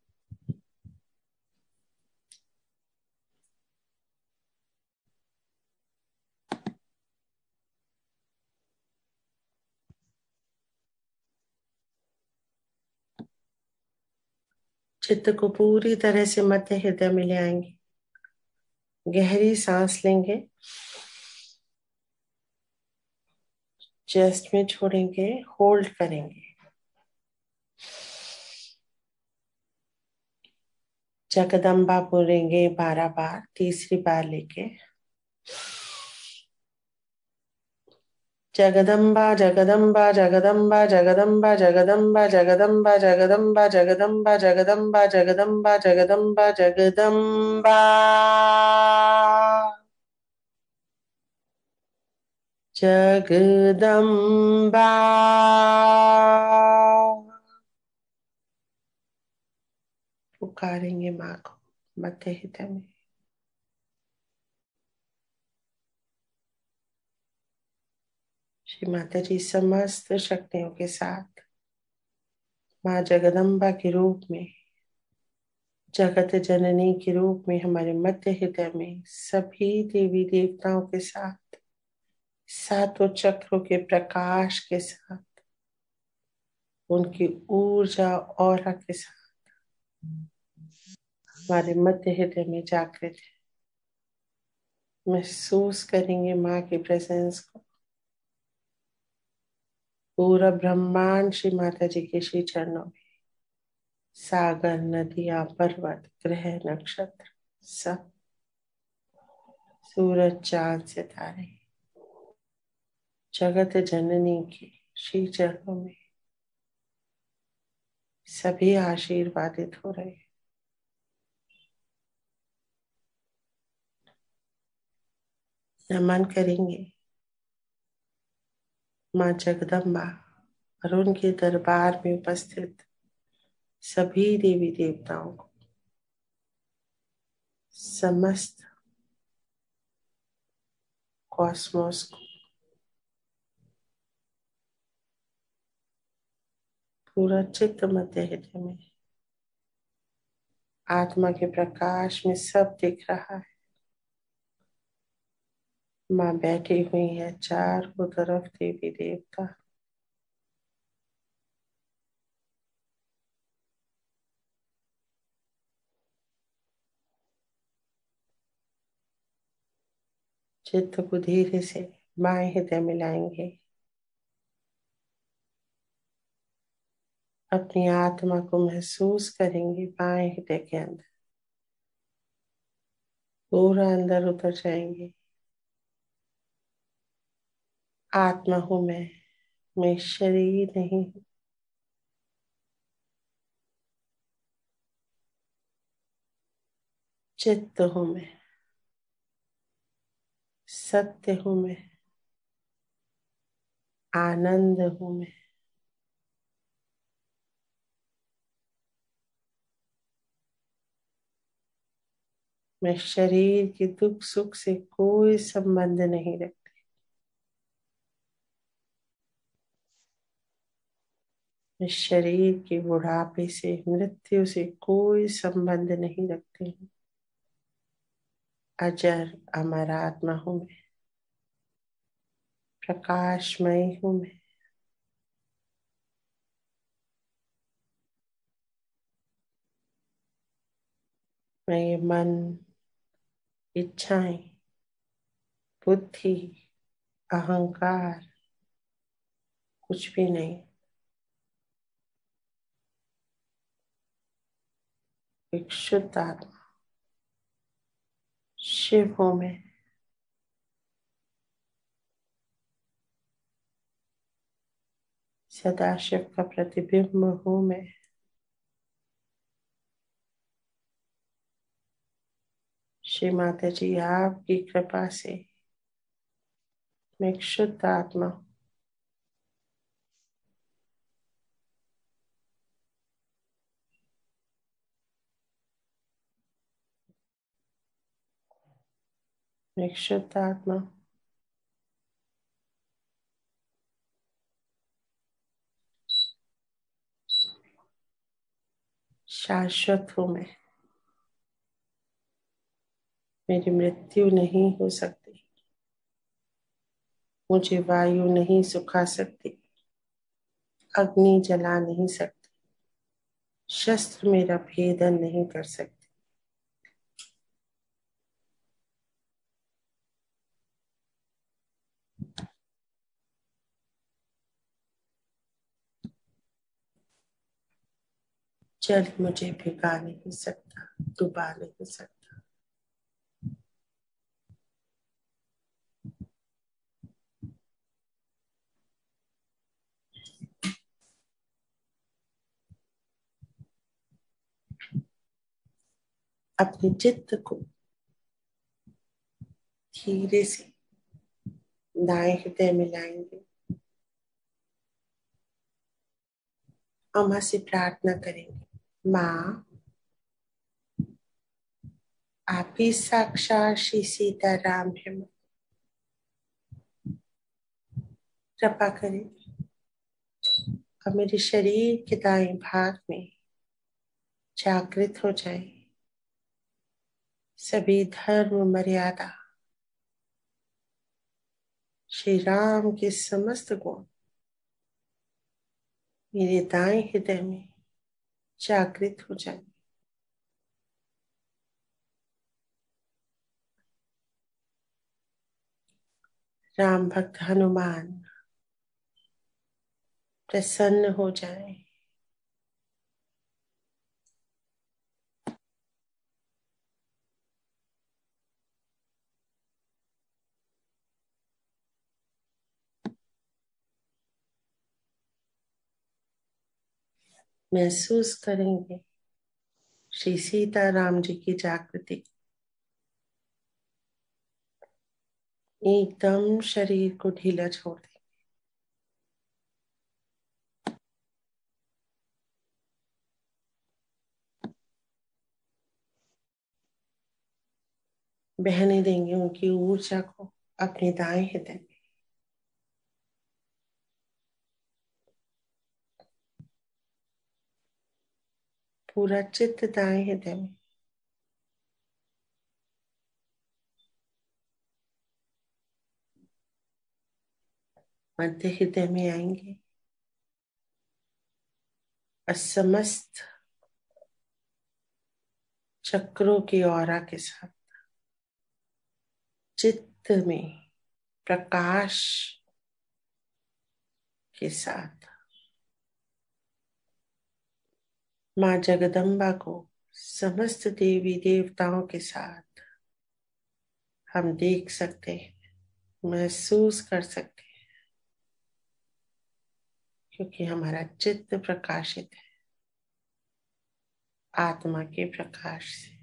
चित्त को पूरी तरह से मध्य हृदय में ले आएंगे, गहरी सांस लेंगे, चेस्ट में छोड़ेंगे, होल्ड करेंगे, जगदम्बा बोलेंगे 12 बार, तीसरी बार लेके जगदम्बा जगदम्बा जगदम्बा जगदम्बा जगदम्बा जगदम्बा जगदम्बा जगदम्बा जगदम्बा जगदम्बा जगदम्बा जगदम्बा जगदम्बा। पुकारेंगे माँ को मध्य हृदय में। श्री माता जी समस्त शक्तियों के साथ माँ जगदम्बा के रूप में, जगत जननी के रूप में हमारे मध्य हृदय में सभी देवी देवताओं के साथ, सातों चक्रों के प्रकाश के साथ, उनकी ऊर्जा और के साथ हमारे मध्य हृदय में जागृत है। महसूस करेंगे माँ की प्रेजेंस को। पूरा ब्रह्मांड श्री माता जी के श्री चरणों में, सागर, नदियां, पर्वत, ग्रह, नक्षत्र, सब, सूरज, चांद, सितारे, जगत जननी के श्री चरणों में सभी आशीर्वादित हो रहे हैं। नमन करेंगे माँ जगदम्बा और उनके दरबार में उपस्थित सभी देवी देवताओं को, समस्त कॉस्मोस को, पूरा चित्त मध्य हृदय में आत्मा के प्रकाश में सब दिख रहा है। माँ बैठी हुई है, चारों तरफ देवी देवता, चित्त को धीरे से बाएं हृदय में लाएंगे। अपनी आत्मा को महसूस करेंगे बाएं हृदय के अंदर, पूरा अंदर उतर जाएंगे। आत्मा हूं मैं शरीर नहीं हूं। चित्त हूं मैं, सत्य हूं मैं, आनंद हूं मैं। मैं शरीर के दुख सुख से कोई संबंध नहीं रखती। मैं शरीर के बुढ़ापे से मृत्यु से कोई संबंध नहीं रखती हूँ। अजर अमर आत्मा हूँ मैं, प्रकाशमय हूँ मैं ये मन, इच्छाएं, बुद्धि, अहंकार कुछ भी नहीं। एक शुद्ध आत्मा शिव हूँ मैं। सदाशिव का प्रतिबिंब हूँ मैं। श्री माता जी आपकी कृपा से मैं एक शुद्ध आत्मा हूँ। मैं एक शुद्ध आत्मा हूँ। शाश्वत हूँ मैं। मेरी मृत्यु नहीं हो सकती। मुझे वायु नहीं सुखा सकती, अग्नि जला नहीं सकती, शस्त्र मेरा भेदन नहीं कर सकते। जल मुझे भिगा नहीं सकता, डुबा नहीं सकता। अपने चित्त को धीरे से दाएं हृदय में लाएंगे। अम्मा से प्रार्थना करेंगे, माँ आप ही साक्षात श्री सीताराम है, कृपा करें अब मेरे शरीर के दाएं भाग में जागृत हो जाए सभी धर्म मर्यादा, श्री राम के समस्त गुण मेरे दाएं हृदय में जागृत हो जाए। राम भक्त हनुमान प्रसन्न हो जाए। महसूस करेंगे श्री सीताराम जी की जागृति। एकदम शरीर को ढीला छोड़ दें। बहने देंगे उनकी ऊर्जा को अपने दाएं हृदय में। पूरा चित्त दाएं हृदय में। मध्य हृदय में आएंगे और समस्त चक्रों की औरा के साथ चित्त में प्रकाश के साथ माँ जगदम्बा को समस्त देवी देवताओं के साथ हम देख सकते हैं, महसूस कर सकते हैं, क्योंकि हमारा चित्त प्रकाशित है आत्मा के प्रकाश से।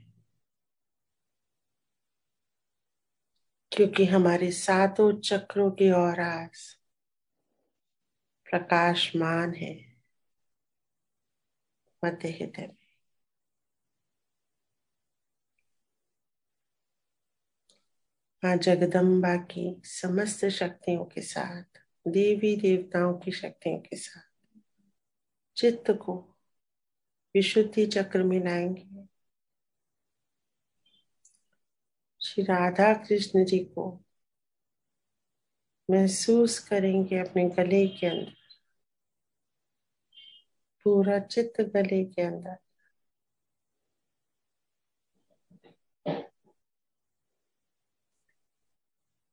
क्योंकि हमारे सातों चक्रों की औरा प्रकाशमान है मध्य हृदय में। माँ जगदम्बा की समस्त शक्तियों के साथ, देवी देवताओं की शक्तियों के साथ चित्त को विशुद्धि चक्र में लाएंगे। श्री राधा कृष्ण जी को महसूस करेंगे अपने गले के अंदर, पूरा चित्त गले के अंदर।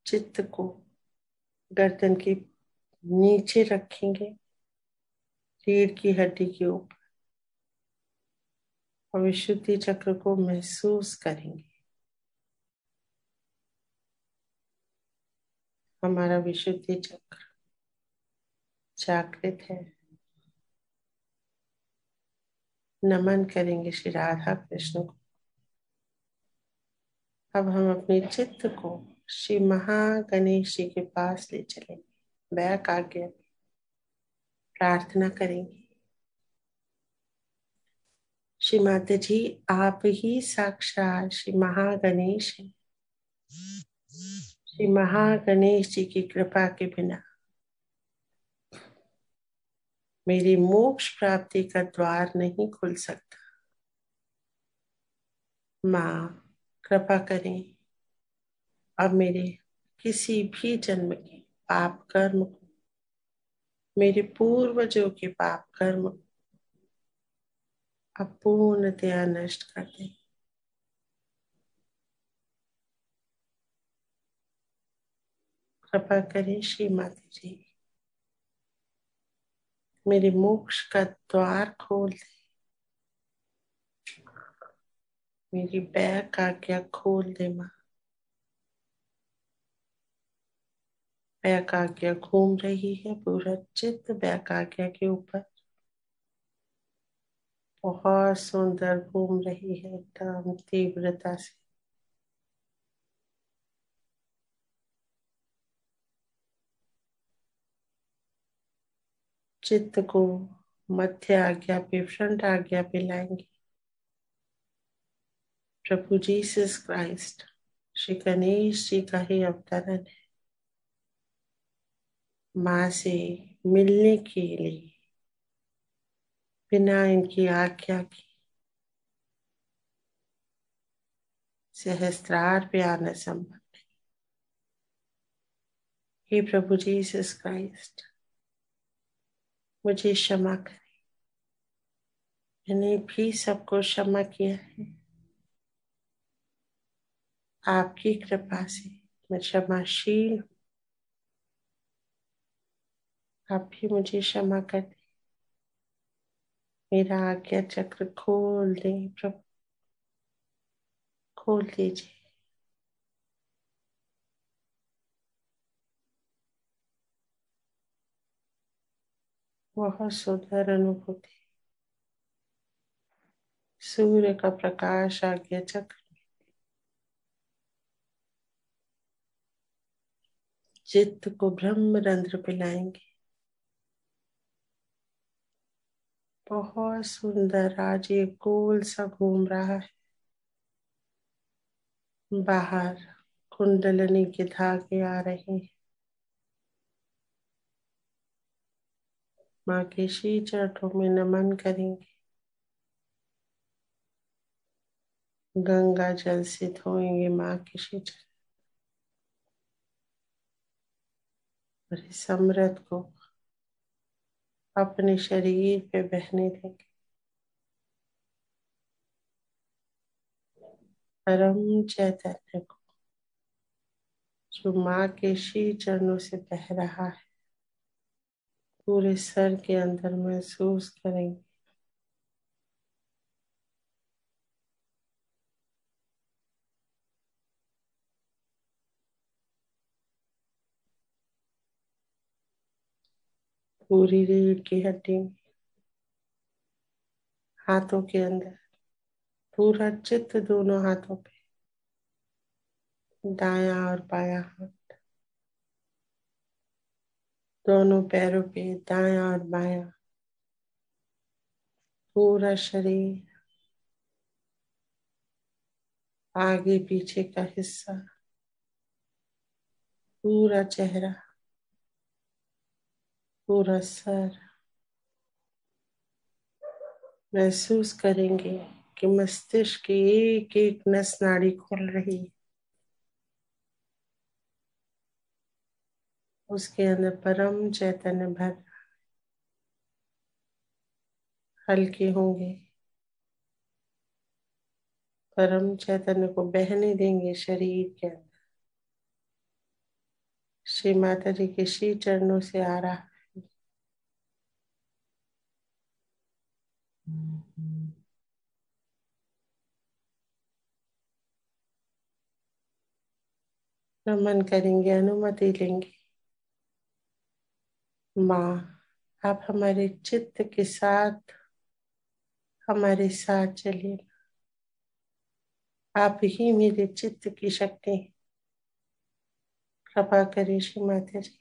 चित्त को गर्दन के नीचे रखेंगे, रीढ़ की हड्डी के ऊपर, और विशुद्धि चक्र को महसूस करेंगे। हमारा विशुद्धि चक्र जागृत है। नमन करेंगे श्री राधा कृष्ण को। अब हम अपने चित्त को श्री महागणेश जी के पास ले चलेंगे। बैक आज्ञा प्रार्थना करेंगे। श्री माता जी, आप ही साक्षात श्री महागणेश हैं। श्री महागणेश जी की कृपा के बिना मेरी मोक्ष प्राप्ति का द्वार नहीं खुल सकता। माँ कृपा करें, अब मेरे किसी भी जन्म के पाप कर्म को, मेरे पूर्वजों के पाप कर्म को अब पूर्णतया नष्ट कर दें। कृपा करें श्री माता जी, मेरे मोक्ष का द्वार खोल दे। मेरी बैक आज्ञा खोल दे माँ। बैक आज्ञा घूम रही है, पूरा चित्त बैक आज्ञा के ऊपर बहुत सुंदर घूम रही है, एकदम तीव्रता से। चित्त को मध्य आज्ञा पे, फ्रंट आज्ञा पे लाएंगे। प्रभु जीसस क्राइस्ट श्री गणेश जी का ही अवतरण है। माँ से मिलने के लिए बिना इनकी आज्ञा के सहस्त्रार पे आना संभव नहीं। हे प्रभु जीसस क्राइस्ट, मुझे क्षमा करें। मैंने भी सबको क्षमा किया है। आपकी कृपा से मैं क्षमाशील हूँ। आप भी मुझे क्षमा कर दें। मेरा आज्ञा चक्र खोल दें प्रभु, खोल दीजिए। बहुत सुंदर अनुभूति। सूर्य का प्रकाश आज्ञा चक्र चित्त को ब्रह्म रंध्र पिलाएंगे। बहुत सुंदर आज ये गोल सा घूम रहा है। बाहर कुंडलनी के धागे आ रहे हैं। माँ के श्री चरणों में नमन करेंगे। गंगा जल से धोएंगे माँ के श्री चरण, और इस अमृत को अपने शरीर पे बहने देंगे। परम चैतन्य को जो माँ के श्री चरणों से बह रहा है, पूरे सर के अंदर महसूस करेंगे। पूरी रीढ़ की हड्डी में, हाथों के अंदर, पूरा चित्त दोनों हाथों पे, दायां और बायां हाथ, दोनों पैरों पे, दायां और बायां, पूरा शरीर, आगे पीछे का हिस्सा, पूरा चेहरा, पूरा सर। महसूस करेंगे कि मस्तिष्क की एक एक नस नाड़ी खुल रही है। उसके अंदर परम चैतन्य भर। हल्के होंगे, परम चैतन्य को बहने देंगे शरीर के अंदर। श्री माता जी के श्री चरणों से आ रहा है। नमन करेंगे, अनुमति लेंगे। माँ, आप हमारे चित्त के साथ, हमारे साथ चलिए। आप ही मेरे चित्त की शक्ति हैं। कृपा करिए श्री माता जी।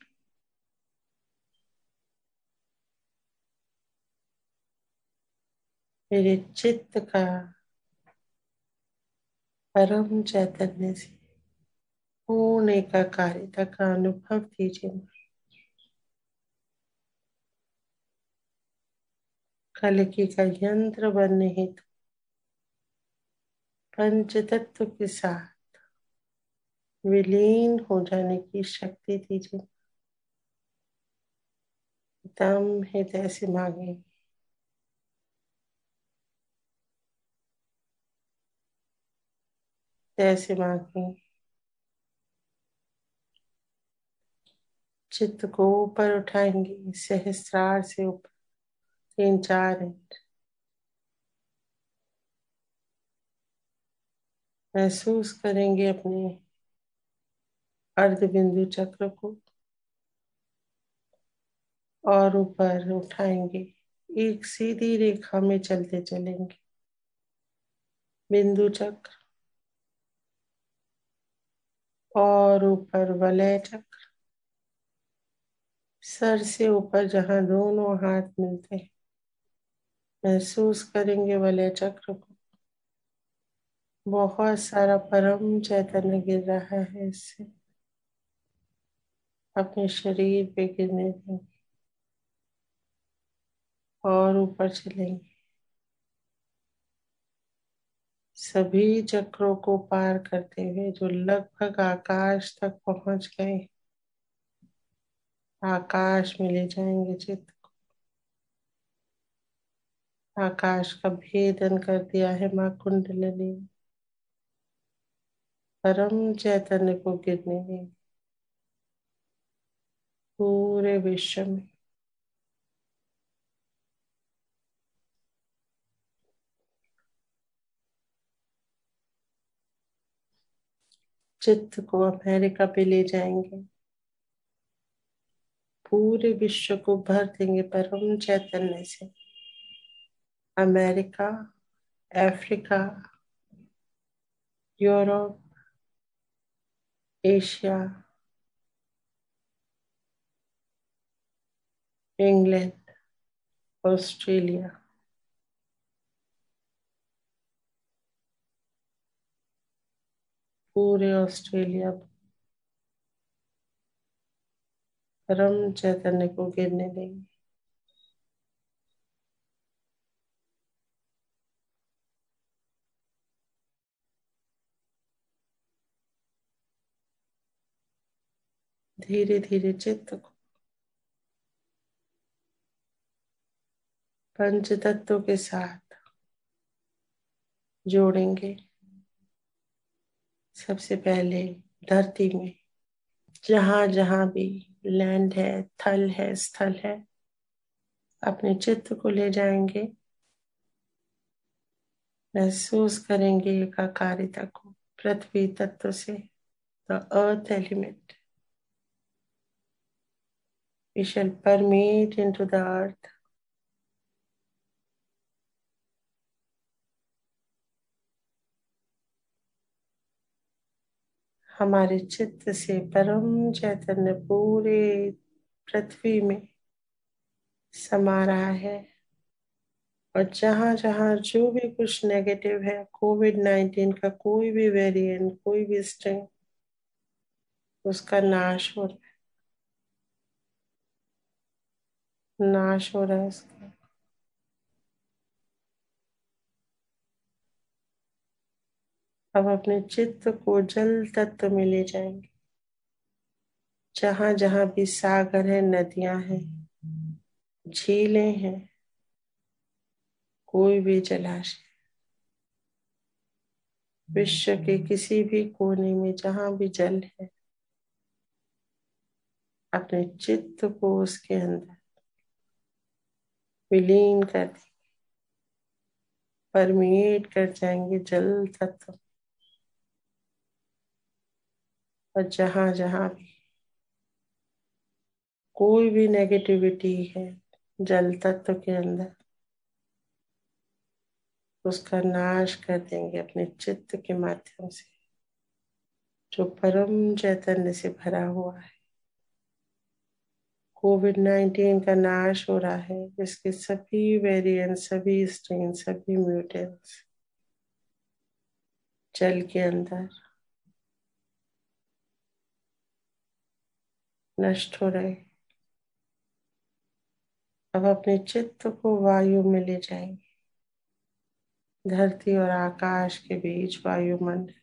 मेरे चित्त का परम चैतन्य से पूर्ण एकाकारिता का अनुभव दीजिए। कलकी का यंत्र बनने हेतु पंच तत्व के साथ विलीन हो जाने की शक्ति दीजिए। दम हृदय से मांगे। जैसे मांगे। चित्त को ऊपर उठाएंगे, सहस्रार से ऊपर 3-4 इंच। महसूस करेंगे अपने अर्ध बिंदु चक्र को और ऊपर उठाएंगे। एक सीधी रेखा में चलते चलेंगे। बिंदु चक्र और ऊपर वलय चक्र। सर से ऊपर जहां दोनों हाथ मिलते हैं, महसूस करेंगे वलय चक्र को। बहुत सारा परम चैतन्य गिर रहा है इससे। अपने शरीर पे गिरने देंगे और ऊपर चलेंगे। सभी चक्रों को पार करते हुए जो लगभग आकाश तक पहुंच गए, आकाश में ले जाएंगे चित्त को। आकाश का भेदन कर दिया है माँ कुंडलिनी। परम चैतन्य को गिरने देंगे पूरे विश्व में। चित्त को अमेरिका पे ले जाएंगे। पूरे विश्व को भर देंगे परम चैतन्य से। America, Africa, Europe, Asia, England, Australia, पूरे ऑस्ट्रेलिया परम चैतन्य को गिरने देंगे। धीरे धीरे चित्त को पंच तत्वों के साथ जोड़ेंगे। सबसे पहले धरती में जहां जहां भी लैंड है, थल है, स्थल है, अपने चित्त को ले जाएंगे। महसूस करेंगे एकाकारिता को पृथ्वी तत्व से। The earth element we shall permeate into the earth. हमारे चित्त से परम चैतन्य पूरे पृथ्वी में समा रहा है। और जहां जहां जो भी कुछ नेगेटिव है, कोविड-19 का कोई भी वेरिएंट, कोई भी स्ट्रेन, उसका नाश हो रहा है, नाश हो रहा है उसका। अब अपने चित्त को जल तत्व में ले जाएंगे। जहां जहां भी सागर है, नदियां हैं, झीलें हैं, कोई भी जलाशय, विश्व के किसी भी कोने में जहां भी जल है, अपने चित्त को उसके अंदर विलीन कर देंगे, परमिएट कर जाएंगे जल तत्व। और जहां जहां भी कोई भी नेगेटिविटी है जल तत्व के अंदर, उसका नाश कर देंगे अपने चित्त के माध्यम से, जो परम चैतन्य से भरा हुआ है। कोविड-19 का नाश हो रहा है, इसके सभी वेरिएंट, सभी स्ट्रेन, सभी म्यूटेंट्स जल के अंदर नष्ट हो रहे। अब अपने चित्त को वायु में ले जाएंगे। धरती और आकाश के बीच वायुमंडल,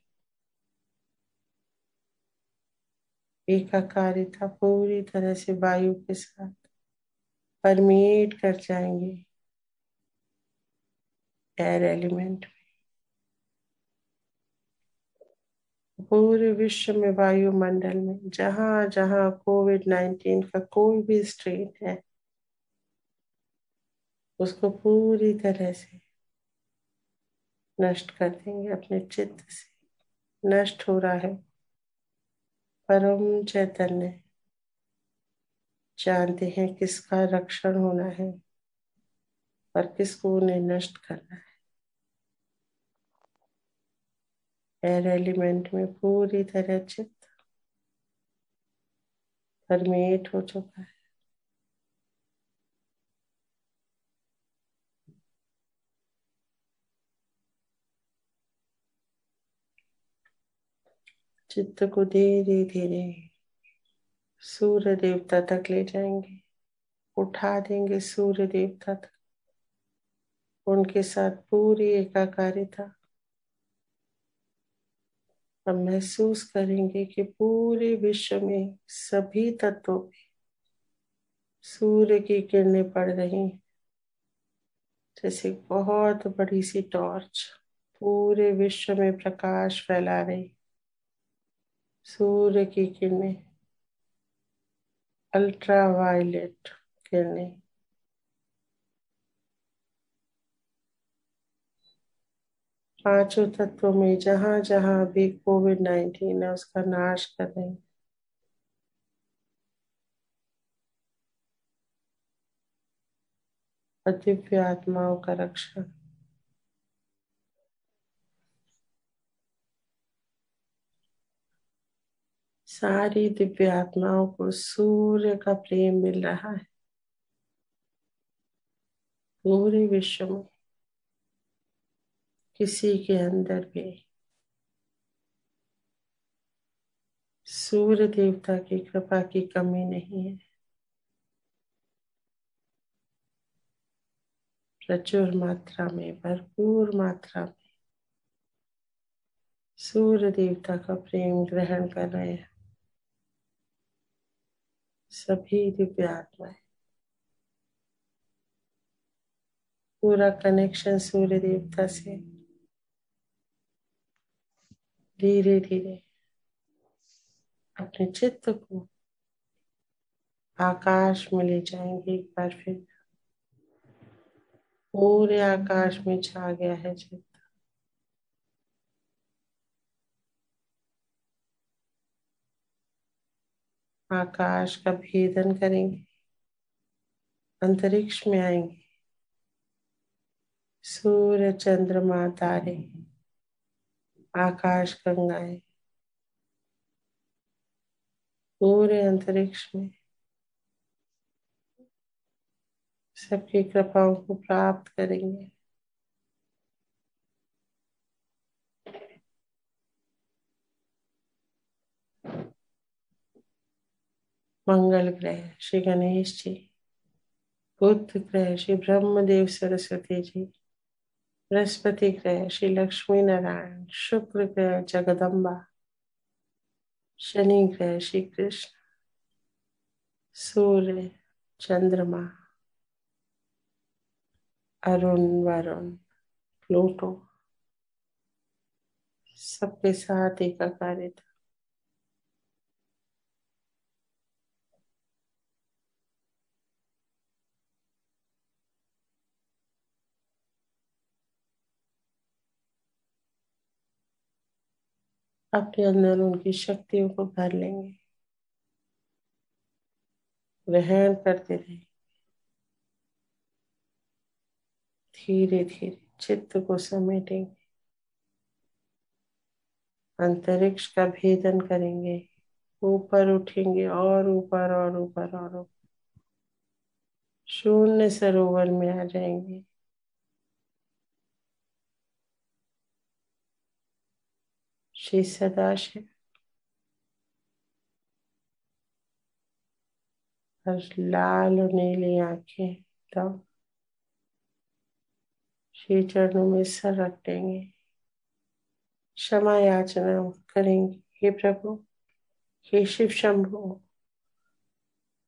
एकाकारिता पूरी तरह से वायु के साथ परमिएट कर जाएंगे एयर एलिमेंट। पूरे विश्व में वायुमंडल में जहां जहां कोविड-19 का कोई भी स्ट्रेन है, उसको पूरी तरह से नष्ट कर देंगे अपने चित्त से। नष्ट हो रहा है। परम चैतन्य जानते हैं किसका रक्षण होना है और किसको उन्हें नष्ट करना है। एयर एलिमेंट में पूरी तरह चित्त परमेट हो चुका है। चित्त को धीरे धीरे सूर्य देवता तक ले जाएंगे, उठा देंगे सूर्य देवता तक। उनके साथ पूरी एकाकारिता। अब महसूस करेंगे कि पूरे विश्व में सभी तत्वों पे सूर्य की किरणें पड़ रही हैं, जैसे बहुत बड़ी सी टॉर्च पूरे विश्व में प्रकाश फैला रही। सूर्य की किरणें, अल्ट्रा वायलेट किरणें, पांचों तत्वों में जहां जहां भी कोविड-19 है उसका नाश कर रही है। और दिव्य आत्माओं का रक्षण। सारी दिव्य आत्माओं को सूर्य का प्रेम मिल रहा है। पूरे विश्व में किसी के अंदर भी सूर्य देवता की कृपा की कमी नहीं है। प्रचुर मात्रा में, भरपूर मात्रा में सूर्य देवता का प्रेम ग्रहण कर रहे हैं सभी दिव्य आत्माएं। पूरा कनेक्शन सूर्य देवता से धीरे धीरे अपने चित्त को आकाश में ले जाएंगे। एक बार फिर पूरे आकाश में छा गया है चित्त। आकाश का भेदन करेंगे, अंतरिक्ष में आएंगे। सूर्य, चंद्रमा, तारे, आकाश गंगाएं पूरे अंतरिक्ष में सबकी कृपाओं को प्राप्त करेंगे। मंगल ग्रह श्री गणेश जी, बुध ग्रह श्री ब्रह्मदेव सरस्वती जी, बृहस्पति ग्रह श्री लक्ष्मी नारायण, शुक्र ग्रह जगदम्बा, शनि ग्रह श्री कृष्ण, सूर्य, चंद्रमा, अरुण, वरुण, प्लूटो, सबके साथ एकाकारिता। अपने अंदर उनकी शक्तियों को भर लेंगे, ग्रहण करते रहे, धीरे धीरे चित्त को समेटेंगे, अंतरिक्ष का भेदन करेंगे, ऊपर उठेंगे और ऊपर और ऊपर और ऊपर, शून्य सरोवर में आ जाएंगे। श्री सदाशिव और लाल और नीली आंखें तब श्री चरणों में सर रख देंगे, क्षमा याचना करेंगे। हे प्रभु, हे शिव शंभु,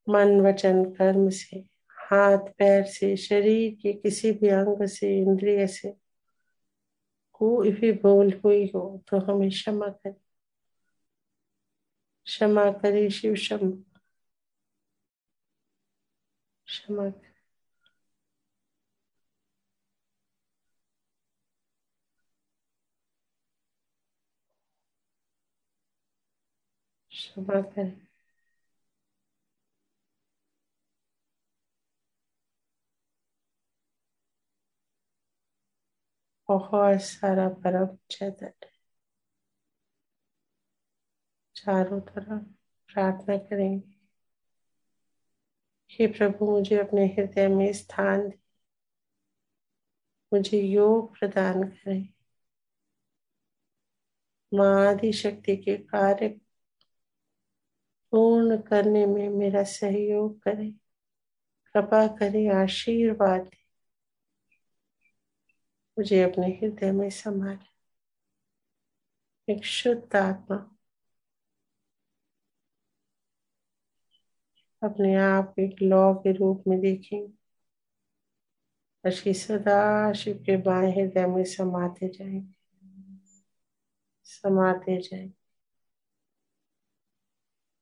मन वचन कर्म से, हाथ पैर से, शरीर के किसी भी अंग से, इंद्रिय से कोई भी भूल हुई हो तो हमें क्षमा करें, क्षमा करें शिव शंभु, क्षमा करें, क्षमा करें। बहुत सारा परम चैतन्य चारों तरफ प्रार्थना करेंगे। हे प्रभु, मुझे अपने हृदय में स्थान दे, मुझे योग प्रदान करें, माँ आदि शक्ति के कार्य पूर्ण करने में मेरा सहयोग करें, कृपा करें, आशीर्वाद दें, मुझे अपने हृदय में संभालें। एक शुद्ध आत्मा अपने आप एक लौ के रूप में देखेंगे, श्री सदा शिव के बाएं हृदय में समाते जाएंगे, समाते जाएंगे,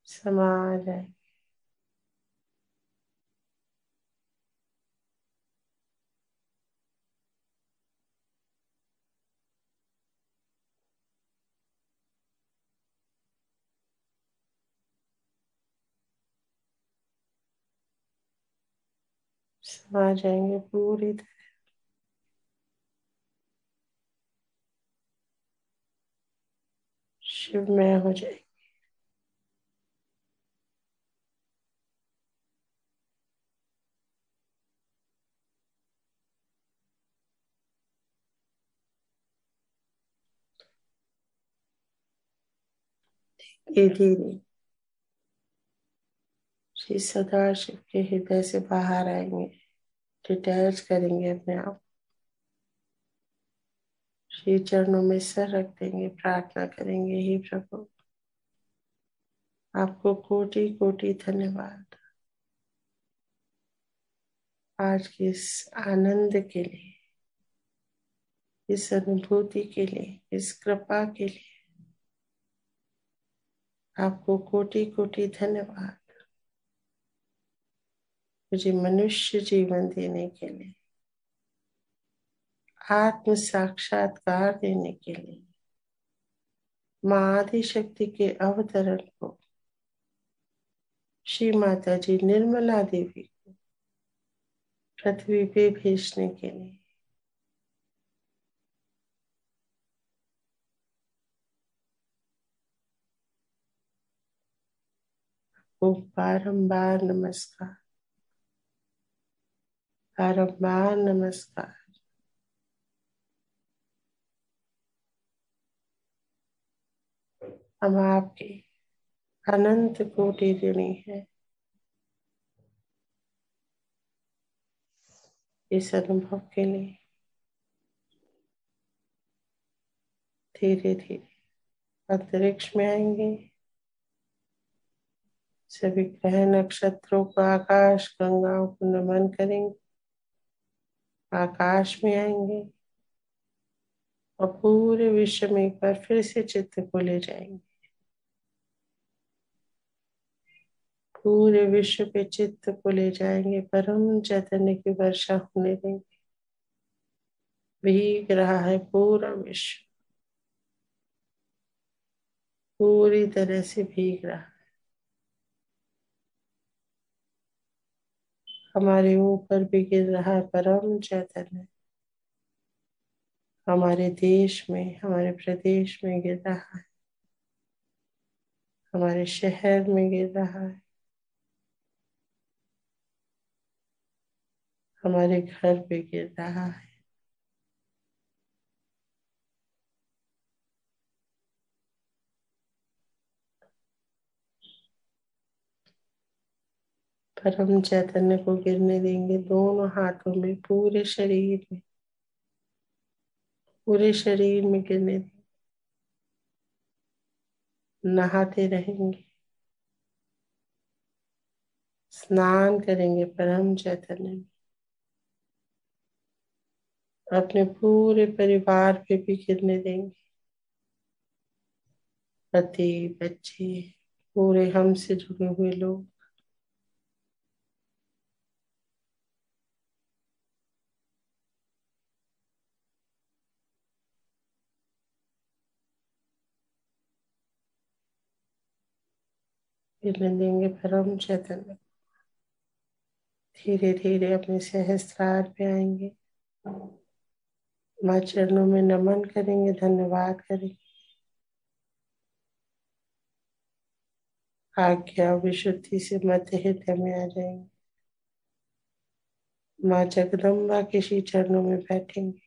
समा जाएंगे। समा जाएंगे पूरी तरह। शिवमय हो जाएंगे। धीरे धीरे श्री सदा शिव के हृदय से बाहर आएंगे, डिटैच करेंगे अपने आप, श्री चरणों में सर रख देंगे, प्रार्थना करेंगे। हे प्रभु, आपको कोटि कोटि धन्यवाद आज के इस आनंद के लिए, इस अनुभूति के लिए, इस कृपा के लिए। आपको कोटि कोटि धन्यवाद मुझे मनुष्य जीवन देने के लिए, आत्म साक्षात्कार देने के लिए, माँ आदि शक्ति के अवतरण को, श्री माता जी निर्मला देवी को पृथ्वी पे भेजने के लिए। वो बारंबार नमस्कार, बारंबार नमस्कार। हम आपके अनंत कोटि ऋणी है। इस अनुभव के लिए धीरे धीरे अंतरिक्ष में आएंगे। सभी ग्रह नक्षत्रों को, आकाश गंगाओं को नमन करेंगे। आकाश में आएंगे और पूरे विश्व में एक बार फिर से चित्त को ले जाएंगे। पूरे विश्व पे चित्त को ले जाएंगे। परम चैतन्य की वर्षा होने देंगे। भीग रहा है पूरा विश्व, पूरी तरह से भीग रहा है। हमारे ऊपर भी गिर रहा है परम चैतन्य। हमारे देश में, हमारे प्रदेश में गिर रहा है। हमारे शहर में गिर रहा है। हमारे घर पे गिर रहा है। परम चैतन्य को गिरने देंगे दोनों हाथों में, पूरे शरीर में, पूरे शरीर में गिरने देंगे। नहाते रहेंगे, स्नान करेंगे परम चैतन्य में। अपने पूरे परिवार पे भी गिरने देंगे। पति, बच्चे, पूरे हमसे जुड़े हुए लोग। गिरने देंगे परम चैतन्य। धीरे धीरे अपने सहस्त्रार पे आएंगे। माँ चरणों में नमन करेंगे, धन्यवाद करेंगे। आज्ञा विशुद्धि से मध्य हृदय में आ जाएंगे। माँ जगदम्बा के श्री चरणों में बैठेंगे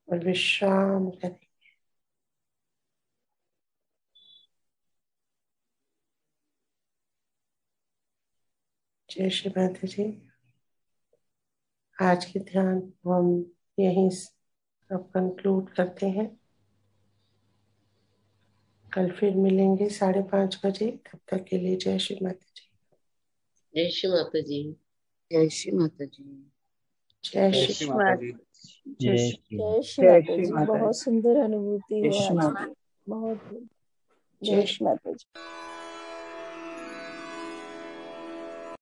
और विश्राम करेंगे। जय श्री माता जी। आज के ध्यान को हम यहीं अब कंक्लूड करते हैं। कल फिर मिलेंगे 5:30 बजे। तब तक के लिए जय श्री माता जी। जय श्री माता जी। जय श्री माता जी। जय श्री माता जी। जय श्री माता जी। बहुत सुंदर अनुभूति है आज की। बहुत जय श्री माता जी।